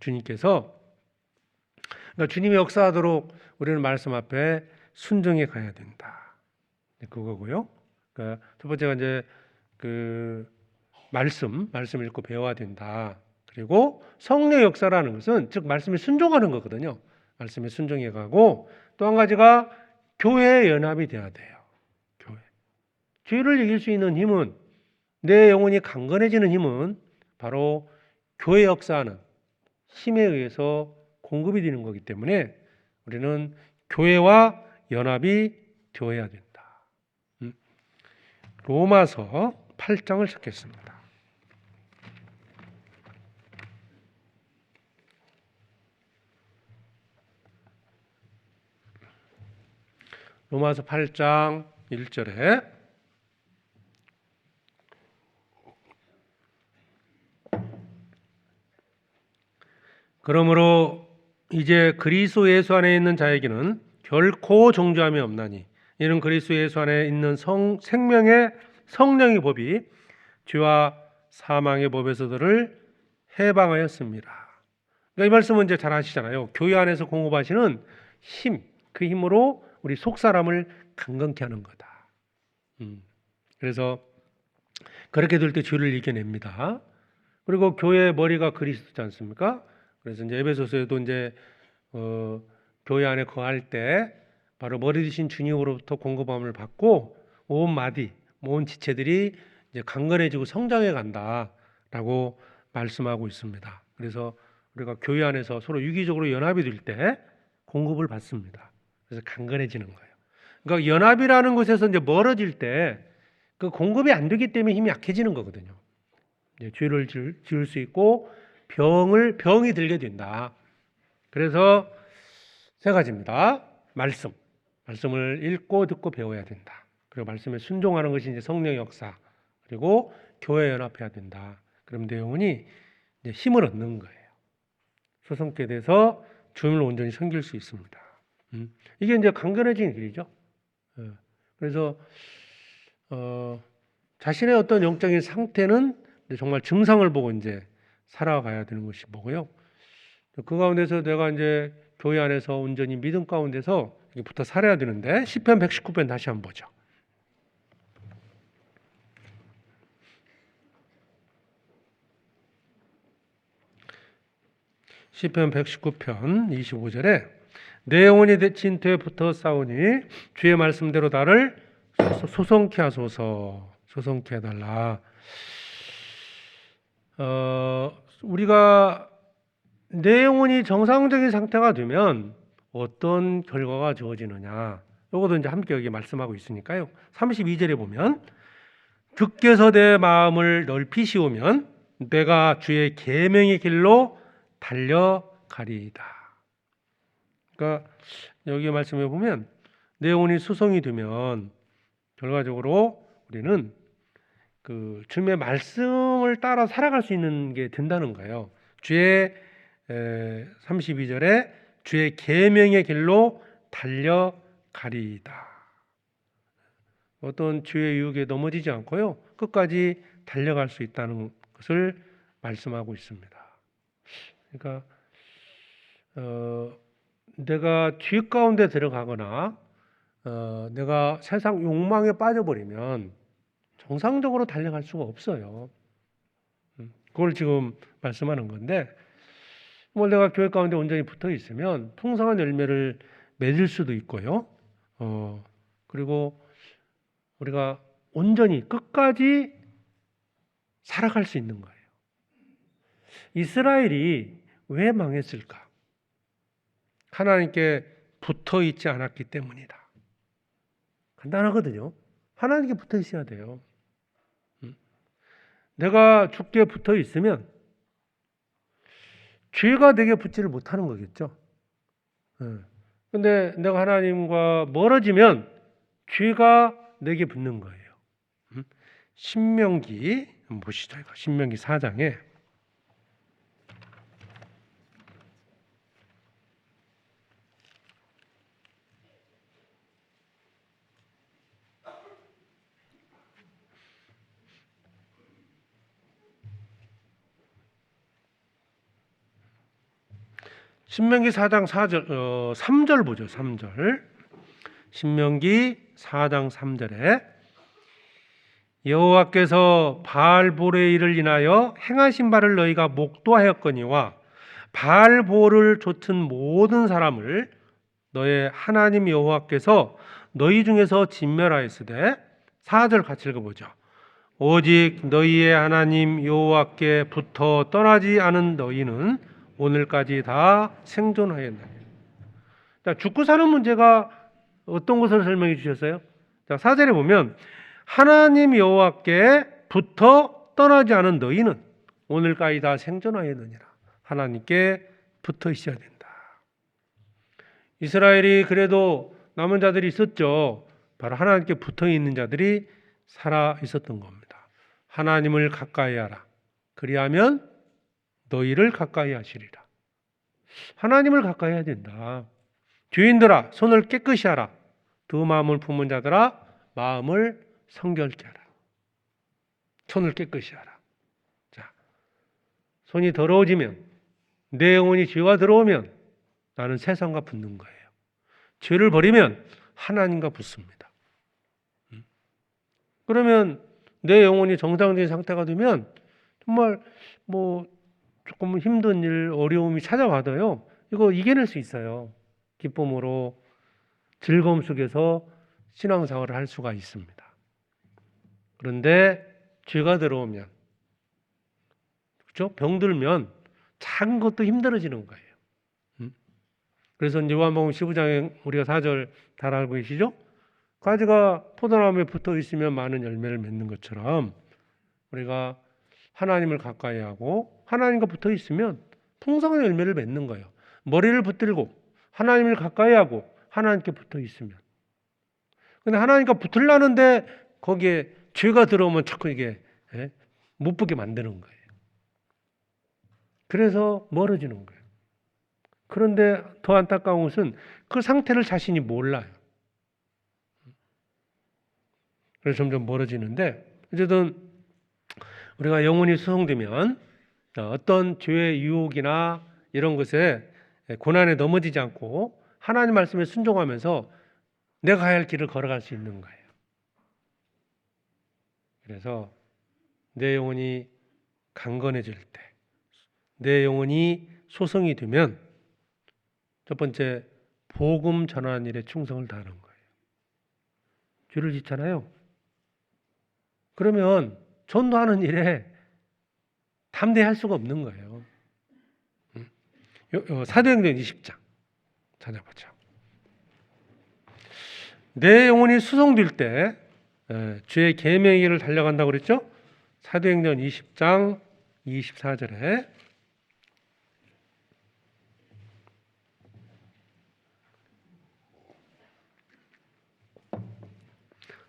주님께서 그러니까 주님이 역사하도록 우리는 말씀 앞에 순종해 가야 된다. 그거고요. 그러니까 첫 번째가 이제 그 말씀 읽고 배워야 된다. 그리고 성령 역사라는 것은 즉 말씀에 순종하는 거거든요. 말씀에 순종해 가고 또 한 가지가 교회의 연합이 돼야 돼요. 교회. 죄를 이길 수 있는 힘은 내 영혼이 강건해지는 힘은 바로 교회 역사하는 힘에 의해서 공급이 되는 거기 때문에 우리는 교회와 연합이 되어야 된다. 로마서 8장을 찾겠습니다. 로마서 8장 1절에 그러므로 이제 그리스도 예수 안에 있는 자에게는 결코 정죄함이 없나니 이는 그리스도 예수 안에 있는 생명의 성령의 법이 죄와 사망의 법에서 그를 해방하였습니다. 그러니까 이 말씀은 이제 잘 아시잖아요. 교회 안에서 공급하시는 힘, 그 힘으로 우리 속사람을 강건케 하는 거다. 그래서 그렇게 될 때 죄를 이겨냅니다. 그리고 교회의 머리가 그리스도지 않습니까? 그래서 이제 에베소서에도 이제 교회 안에 거할 때 바로 머리 되신 주님으로부터 공급함을 받고 온 마디, 온 지체들이 이제 강건해지고 성장해 간다라고 말씀하고 있습니다. 그래서 우리가 교회 안에서 서로 유기적으로 연합이 될 때 공급을 받습니다. 그래서 강건해지는 거예요. 그러니까 연합이라는 곳에서 이제 멀어질 때 그 공급이 안 되기 때문에 힘이 약해지는 거거든요. 이제 죄를 지을 수 있고 병이 들게 된다. 그래서 세 가지입니다. 말씀을 읽고 듣고 배워야 된다. 그리고 말씀에 순종하는 것이 이제 성령의 역사. 그리고 교회 연합해야 된다. 그럼 내 영혼이 이제 힘을 얻는 거예요. 소성케 돼서 주님을 온전히 섬길 수 있습니다. 이게 이제 강건해지는 길이죠. 그래서 자신의 어떤 영적인 상태는 정말 증상을 보고 이제 살아가야 되는 것이 뭐고요. 그 가운데서 내가 이제 교회 안에서 온전히 믿음 가운데서 붙어 살아야 되는데 시편 119편 다시 한번 보죠. 시편 119편 25절에 내 영혼이 진토에 붙어 싸우니 주의 말씀대로 나를 소성케 하소서. 소성케 해달라. 우리가 내 영혼이 정상적인 상태가 되면 어떤 결과가 주어지느냐. 이것도 이제 함께 여기 말씀하고 있으니까요. 32절에 보면 주께서 내 마음을 넓히시오면 내가 주의 계명의 길로 달려가리이다. 그러니까 여기 말씀해 보면 내 영혼이 수성이 되면 결과적으로 우리는 그 주님의 말씀을 따라 살아갈 수 있는 게 된다는 거예요. 주의 32절에 주의 계명의 길로 달려가리이다. 어떤 주의 유혹에 넘어지지 않고요. 끝까지 달려갈 수 있다는 것을 말씀하고 있습니다. 그러니까 내가 죄 가운데 들어가거나 내가 세상 욕망에 빠져버리면 정상적으로 달려갈 수가 없어요. 그걸 지금 말씀하는 건데 뭐 내가 교회 가운데 온전히 붙어 있으면 풍성한 열매를 맺을 수도 있고요. 그리고 우리가 온전히 끝까지 살아갈 수 있는 거예요. 이스라엘이 왜 망했을까? 하나님께 붙어 있지 않았기 때문이다. 간단하거든요. 하나님께 붙어 있어야 돼요. 내가 주께 붙어 있으면 죄가 내게 붙지를 못하는 거겠죠. 근데 내가 하나님과 멀어지면 죄가 내게 붙는 거예요. 신명기 한번 보시죠. 신명기 4장에 신명기 4장 4절 3절 보죠. 3절. 신명기 4장 3절에 여호와께서 바알볼의 일을 인하여 행하신 바를 너희가 목도하였거니와 바알볼을 좇은 모든 사람을 너의 하나님 여호와께서 너희 중에서 진멸하였으되 4절 같이 읽어보죠. 오직 너희의 하나님 여호와께 붙어 떠나지 않은 너희는 오늘까지 다 생존하였나니. 죽고 사는 문제가 어떤 것을 설명해 주셨어요? 자, 4절에 보면 하나님 여호와께 붙어 떠나지 않은 너희는 오늘까지 다 생존하였느니라. 하나님께 붙어 있어야 된다. 이스라엘이 그래도 남은 자들이 있었죠. 바로 하나님께 붙어 있는 자들이 살아 있었던 겁니다. 하나님을 가까이 하라. 그리하면 너희를 가까이 하시리라. 하나님을 가까이 해야 된다. 죄인들아 손을 깨끗이 하라. 두 마음을 품은 자들아 마음을 성결케 하라. 손을 깨끗이 하라. 자, 손이 더러워지면 내 영혼이 죄와 들어오면 나는 세상과 붙는 거예요. 죄를 버리면 하나님과 붙습니다. 그러면 내 영혼이 정상적인 상태가 되면 정말 조금 힘든 일, 어려움이 찾아와도요. 이거 이겨낼 수 있어요. 기쁨으로 즐거움 속에서 신앙생활을 할 수가 있습니다. 그런데 죄가 들어오면, 그렇죠? 병들면 작은 것도 힘들어지는 거예요. 그래서 이제 요한복음 15장에 우리가 4절 잘 알고 계시죠? 가지가 포도나무에 붙어 있으면 많은 열매를 맺는 것처럼 우리가 하나님을 가까이 하고 하나님과 붙어 있으면 풍성한 열매를 맺는 거예요. 머리를 붙들고 하나님을 가까이 하고 하나님께 붙어 있으면. 근데 하나님과 붙으려는데 거기에 죄가 들어오면 자꾸 이게 못 붙게 만드는 거예요. 그래서 멀어지는 거예요. 그런데 더 안타까운 것은 그 상태를 자신이 몰라요. 그래서 점점 멀어지는데 어쨌든 우리가 영혼이 수송되면 어떤 죄의 유혹이나 이런 것에 고난에 넘어지지 않고 하나님 말씀에 순종하면서 내가 가야 할 길을 걸어갈 수 있는 거예요. 그래서 내 영혼이 강건해질 때, 내 영혼이 소성이 되면 첫 번째 복음 전하는 일에 충성을 다하는 거예요. 죄를 짓잖아요. 그러면 전도하는 일에 담대할 수가 없는 거예요. 사도행전 20장 찾아보죠. 내 영혼이 수송될 때 주의 계명의 길을 달려간다고 그랬죠? 사도행전 20장 24절에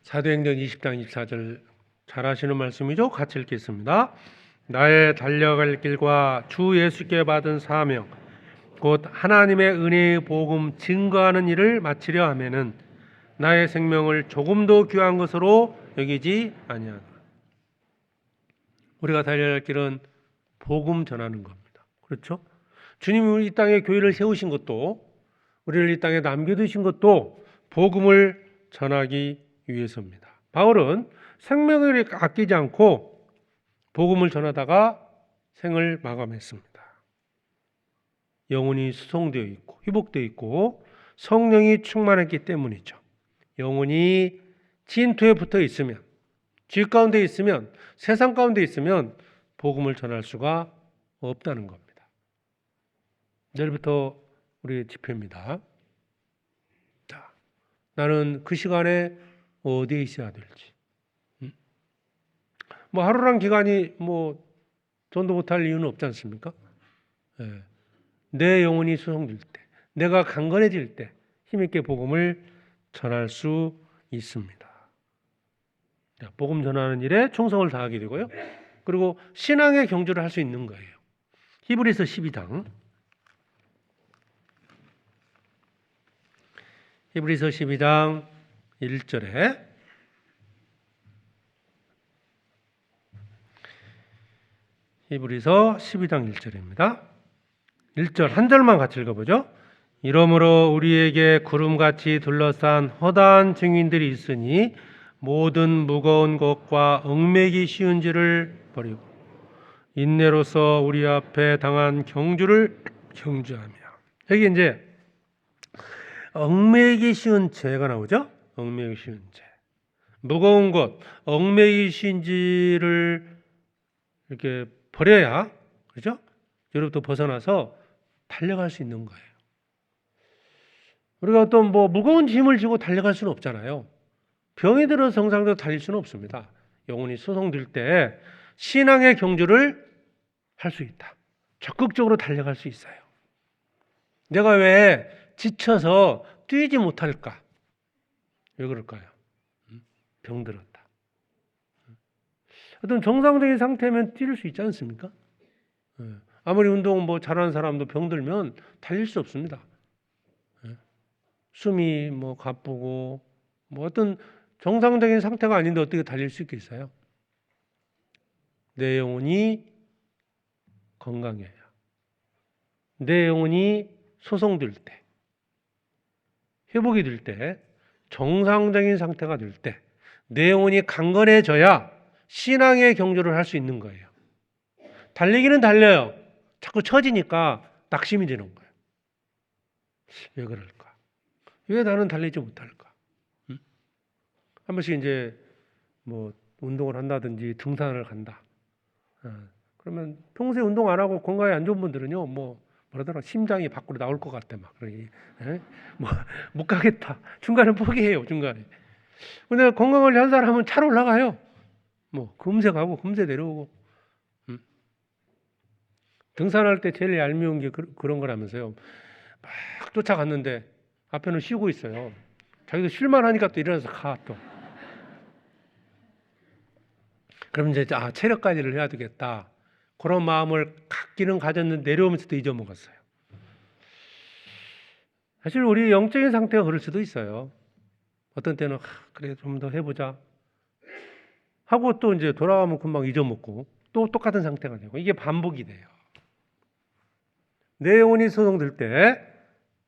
사도행전 20장 24절 잘 아시는 말씀이죠? 같이 읽겠습니다. 나의 달려갈 길과 주 예수께 받은 사명 곧 하나님의 은혜의 복음 증거하는 일을 마치려 하면은 나의 생명을 조금도 귀한 것으로 여기지 아니하노라. 우리가 달려갈 길은 복음 전하는 겁니다. 그렇죠? 주님이 이 땅에 교회를 세우신 것도 우리를 이 땅에 남겨두신 것도 복음을 전하기 위해서입니다. 바울은 생명을 아끼지 않고 복음을 전하다가 생을 마감했습니다. 영혼이 수송되어 있고 회복되어 있고 성령이 충만했기 때문이죠. 영혼이 진토에 붙어 있으면, 죄 가운데 있으면, 세상 가운데 있으면 복음을 전할 수가 없다는 겁니다. 내일부터 우리의 집회입니다. 자, 나는 그 시간에 어디에 있어야 될지. 하루랑 기간이 전도 못할 이유는 없지 않습니까? 내 영혼이 수송될 때, 내가 강건해질 때 힘있게 복음을 전할 수 있습니다. 복음 전하는 일에 충성을 다하게 되고요. 그리고 신앙의 경주를 할 수 있는 거예요. 히브리서 12장 히브리서 12장 1절에 히브리서 12장 1절입니다. 1절 한 절만 같이 읽어보죠. 이러므로 우리에게 구름같이 둘러싼 허다한 증인들이 있으니 모든 무거운 것과 얽매기 쉬운 죄를 버리고 인내로서 우리 앞에 당한 경주를 경주하며. 여기 이제 얽매기 쉬운 죄가 나오죠. 얽매기 쉬운 죄. 무거운 것, 얽매기 쉬운 죄를 이렇게 버려야, 그렇죠? 여기로부터 벗어나서 달려갈 수 있는 거예요. 우리가 어떤 무거운 짐을 지고 달려갈 수는 없잖아요. 병이 들어서 정상적으로 달릴 수는 없습니다. 영혼이 소송될 때 신앙의 경주를 할 수 있다. 적극적으로 달려갈 수 있어요. 내가 왜 지쳐서 뛰지 못할까? 왜 그럴까요? 병들었다. 어떤 정상적인 상태면 뛸 수 있지 않습니까? 아무리 운동 잘하는 사람도 병들면 달릴 수 없습니다. 숨이 가쁘고 어떤 정상적인 상태가 아닌데 어떻게 달릴 수 있겠어요? 내 영혼이 건강해야, 내 영혼이 소성될 때, 회복이 될 때, 정상적인 상태가 될 때, 내 영혼이 강건해져야 신앙의 경주를 할 수 있는 거예요. 달리기는 달려요. 자꾸 처지니까 낙심이 되는 거예요. 왜 그럴까? 왜 나는 달리지 못할까? 한 번씩 이제 운동을 한다든지 등산을 간다. 그러면 평소에 운동 안 하고 건강에 안 좋은 분들은요, 뭐라더라, 심장이 밖으로 나올 것 같아, 막. 그러니, 못 가겠다. 중간에 포기해요, 중간에. 근데 건강 관리 한 사람은 차로 올라가요. 금세 가고, 금세 내려오고. 등산할 때 제일 얄미운 게 그런 거라면서요. 막 쫓아갔는데 앞에는 쉬고 있어요. 자기도 쉴만 하니까 또 일어나서 가, 또. 그럼 이제 체력 관리를 해야 되겠다. 그런 마음을 갖기는 가졌는데 내려오면서도 잊어먹었어요. 사실 우리 영적인 상태가 그럴 수도 있어요. 어떤 때는 그래 좀 더 해보자 하고 또 이제 돌아가면 금방 잊어먹고 또 똑같은 상태가 되고 이게 반복이 돼요. 내 영혼이 소동될 때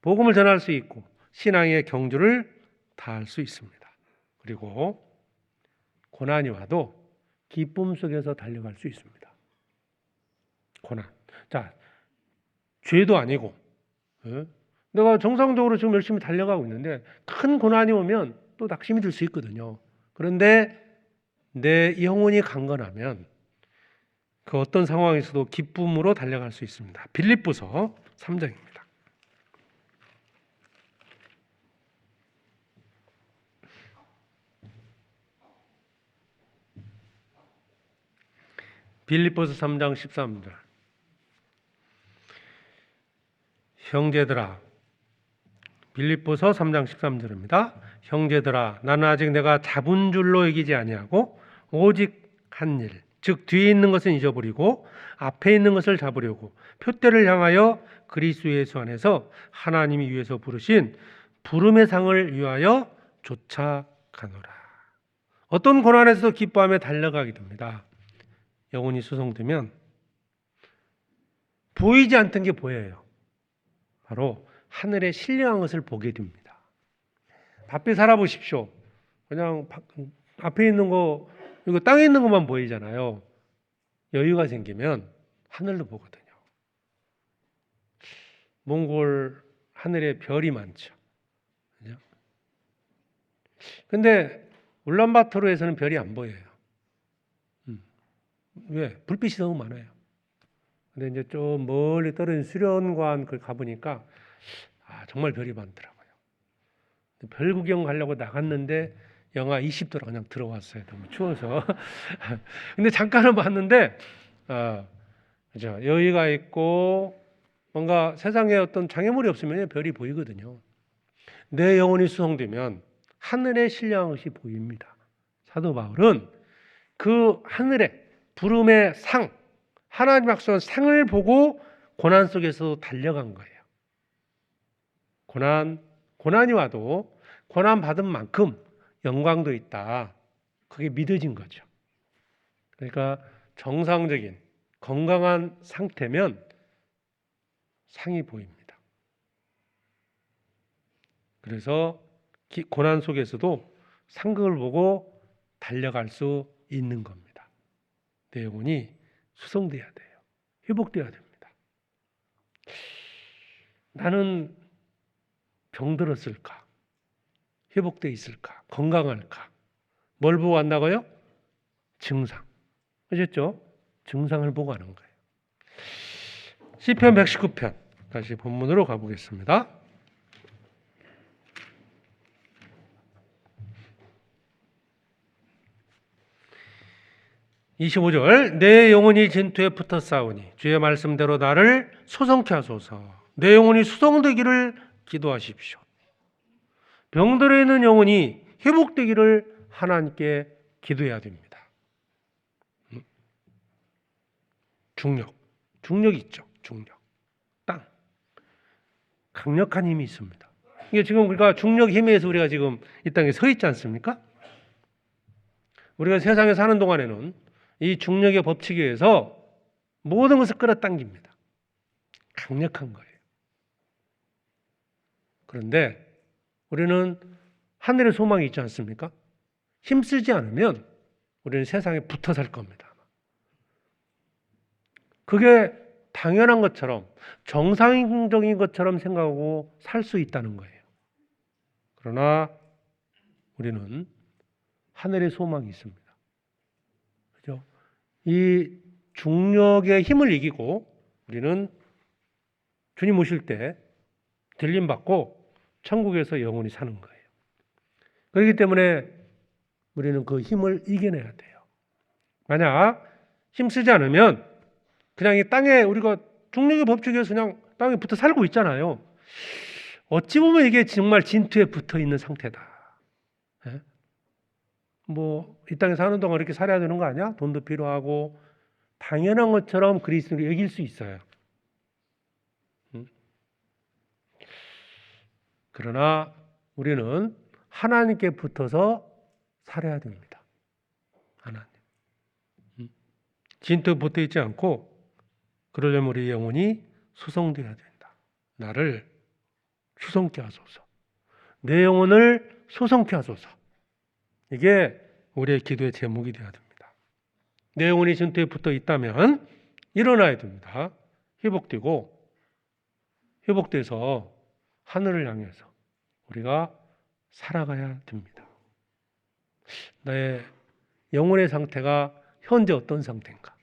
복음을 전할 수 있고 신앙의 경주를 다할 수 있습니다. 그리고 고난이 와도 기쁨 속에서 달려갈 수 있습니다. 고난. 자, 죄도 아니고 내가 정상적으로 지금 열심히 달려가고 있는데 큰 고난이 오면 또 낙심이 들 수 있거든요. 그런데 내 영혼이 강건하면 그 어떤 상황에서도 기쁨으로 달려갈 수 있습니다. 빌립보서 3장입니다. 빌립보서 3장 13절. 형제들아, 빌립보서 3장 13절입니다. 형제들아, 나는 아직 내가 잡은 줄로 여기지 아니하고 오직 한 일, 즉 뒤에 있는 것은 잊어버리고 앞에 있는 것을 잡으려고 표대를 향하여 그리스도 예수 안에서 하나님이 위에서 부르신 부름의 상을 위하여 쫓아가노라. 어떤 고난에서도 기뻐하며 달려가게 됩니다. 영혼이 수송되면 보이지 않던 게 보여요. 바로 하늘에 신령한 것을 보게 됩니다. 바삐 살아보십시오. 그냥 앞에 있는 거, 이거 땅에 있는 것만 보이잖아요. 여유가 생기면 하늘도 보거든요. 몽골 하늘에 별이 많죠. 그죠? 근데 울란바토르에서는 별이 안 보여요. 왜? 불빛이 너무 많아요. 근데 이제 좀 멀리 떨어진 수련관 가보니까 정말 별이 많더라고요. 별 구경 가려고 나갔는데 영하 20도로 그냥 들어왔어요. 너무 추워서. 근데 잠깐은 봤는데 그죠? 여유가 있고 뭔가 세상에 어떤 장애물이 없으면 별이 보이거든요. 내 영혼이 수송되면 하늘에 신령한 것이 보입니다. 사도 바울은 그 하늘에 부름의 상, 하나님 앞서 상을 보고 고난 속에서 달려간 거예요. 고난이 와도 고난 받은 만큼 영광도 있다. 그게 믿어진 거죠. 그러니까 정상적인 건강한 상태면 상이 보입니다. 그래서 고난 속에서도 상급을 보고 달려갈 수 있는 겁니다. 내 영혼이 수성돼야 돼요. 회복돼야 됩니다. 나는 병들었을까? 회복돼 있을까? 건강할까? 뭘 보고 간다고요? 증상. 아셨죠? 증상을 보고 하는 거예요. 시편 119편 다시 본문으로 가보겠습니다. 25절 내 영혼이 진토에 붙어 싸우니 주의 말씀대로 나를 소성케 하소서. 내 영혼이 수성되기를 기도하십시오. 병들어 있는 영혼이 회복되기를 하나님께 기도해야 됩니다. 중력 있죠. 중력. 땅. 강력한 힘이 있습니다. 이게 지금 우리가 중력 힘에 의해서 우리가 지금 이 땅에 서 있지 않습니까? 우리가 세상에 사는 동안에는 이 중력의 법칙에 의해서 모든 것을 끌어당깁니다. 강력한 거예요. 그런데 우리는 하늘의 소망이 있지 않습니까? 힘쓰지 않으면 우리는 세상에 붙어 살 겁니다. 그게 당연한 것처럼 정상적인 것처럼 생각하고 살 수 있다는 거예요. 그러나 우리는 하늘의 소망이 있습니다. 그죠? 이 중력의 힘을 이기고 우리는 주님 오실 때 들림 받고 천국에서 영원히 사는 거예요. 그렇기 때문에 우리는 그 힘을 이겨내야 돼요. 만약 힘쓰지 않으면 그냥 이 땅에 우리가 중력의 법칙에서 그냥 땅에 붙어 살고 있잖아요. 어찌 보면 이게 정말 진토에 붙어 있는 상태다. 예? 이 땅에 사는 동안 이렇게 살아야 되는 거 아니야? 돈도 필요하고 당연한 것처럼 그리스도를 여길 수 있어요. 그러나 우리는 하나님께 붙어서 살아야 됩니다. 하나님. 진토에 붙어 있지 않고 그러려면 우리 영혼이 수성되어야 된다. 나를 수성케 하소서. 내 영혼을 수성케 하소서. 이게 우리의 기도의 제목이 되어야 됩니다. 내 영혼이 진토에 붙어 있다면 일어나야 됩니다. 회복돼서 하늘을 향해서 우리가 살아가야 됩니다. 나의 영혼의 상태가 현재 어떤 상태인가?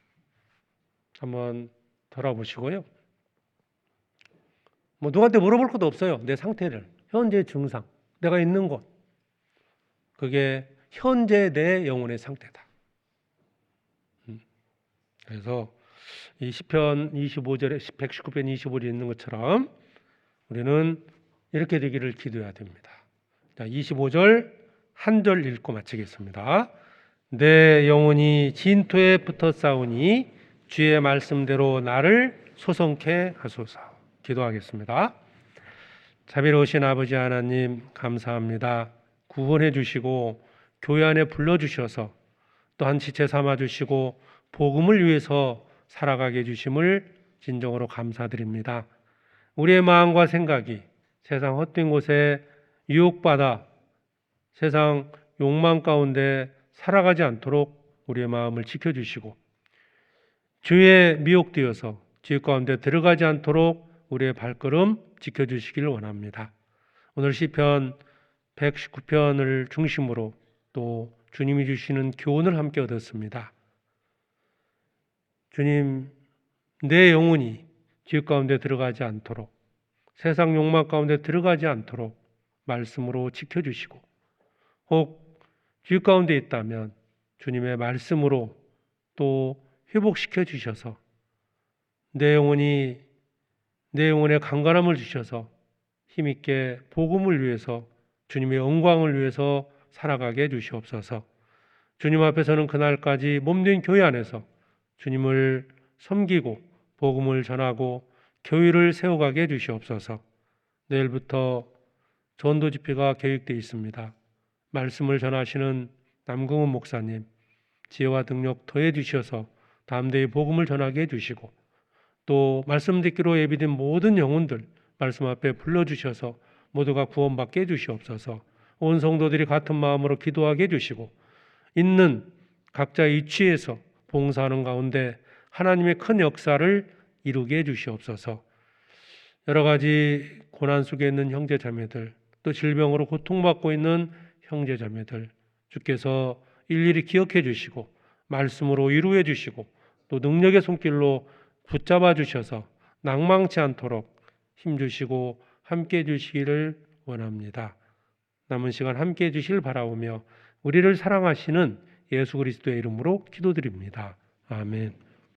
한번 돌아보시고요. 누구한테 물어볼 것도 없어요. 내 상태를. 현재 증상. 내가 있는 곳. 그게 현재 내 영혼의 상태다. 그래서 이 시편 25절에 119편 25절에 있는 것처럼 우리는 이렇게 되기를 기도해야 됩니다. 자, 25절 한 절 읽고 마치겠습니다. 내 영혼이 진토에 붙어 싸우니 주의 말씀대로 나를 소성케 하소서. 기도하겠습니다. 자비로우신 아버지 하나님 감사합니다. 구원해 주시고 교회 안에 불러주셔서 또한 지체 삼아 주시고 복음을 위해서 살아가게 해주심을 진정으로 감사드립니다. 우리의 마음과 생각이 세상 헛된 곳에 유혹받아 세상 욕망 가운데 살아가지 않도록 우리의 마음을 지켜주시고 주의 미혹되어서 지옥 가운데 들어가지 않도록 우리의 발걸음 지켜주시기를 원합니다. 오늘 시편 119편을 중심으로 또 주님이 주시는 교훈을 함께 얻었습니다. 주님, 내 영혼이 지옥 가운데 들어가지 않도록 세상 욕망 가운데 들어가지 않도록 말씀으로 지켜주시고 혹 지옥 가운데 있다면 주님의 말씀으로 또 회복시켜 주셔서 내 영혼의 강건함을 주셔서 힘있게 복음을 위해서 주님의 영광을 위해서 살아가게 해주시옵소서. 주님 앞에서는 그날까지 몸된 교회 안에서 주님을 섬기고 복음을 전하고 교회를 세워가게 해주시옵소서. 내일부터 전도 집회가 계획되어 있습니다. 말씀을 전하시는 남궁훈 목사님 지혜와 능력 더해 주셔서 담대히 복음을 전하게 해주시고 또 말씀 듣기로 예비된 모든 영혼들 말씀 앞에 불러주셔서 모두가 구원받게 해주시옵소서. 온 성도들이 같은 마음으로 기도하게 해주시고 있는 각자의 위치에서 봉사하는 가운데 하나님의 큰 역사를 이루게 해주시옵소서. 여러 가지 고난 속에 있는 형제 자매들, 또 질병으로 고통받고 있는 형제 자매들 주께서 일일이 기억해 주시고 말씀으로 위로해 주시고 또 능력의 손길로 붙잡아 주셔서 낭망치 않도록 힘주시고 함께 해주시기를 원합니다. 남은 시간 함께 해주시길 바라오며 우리를 사랑하시는 예수 그리스도의 이름으로 기도드립니다. 아멘.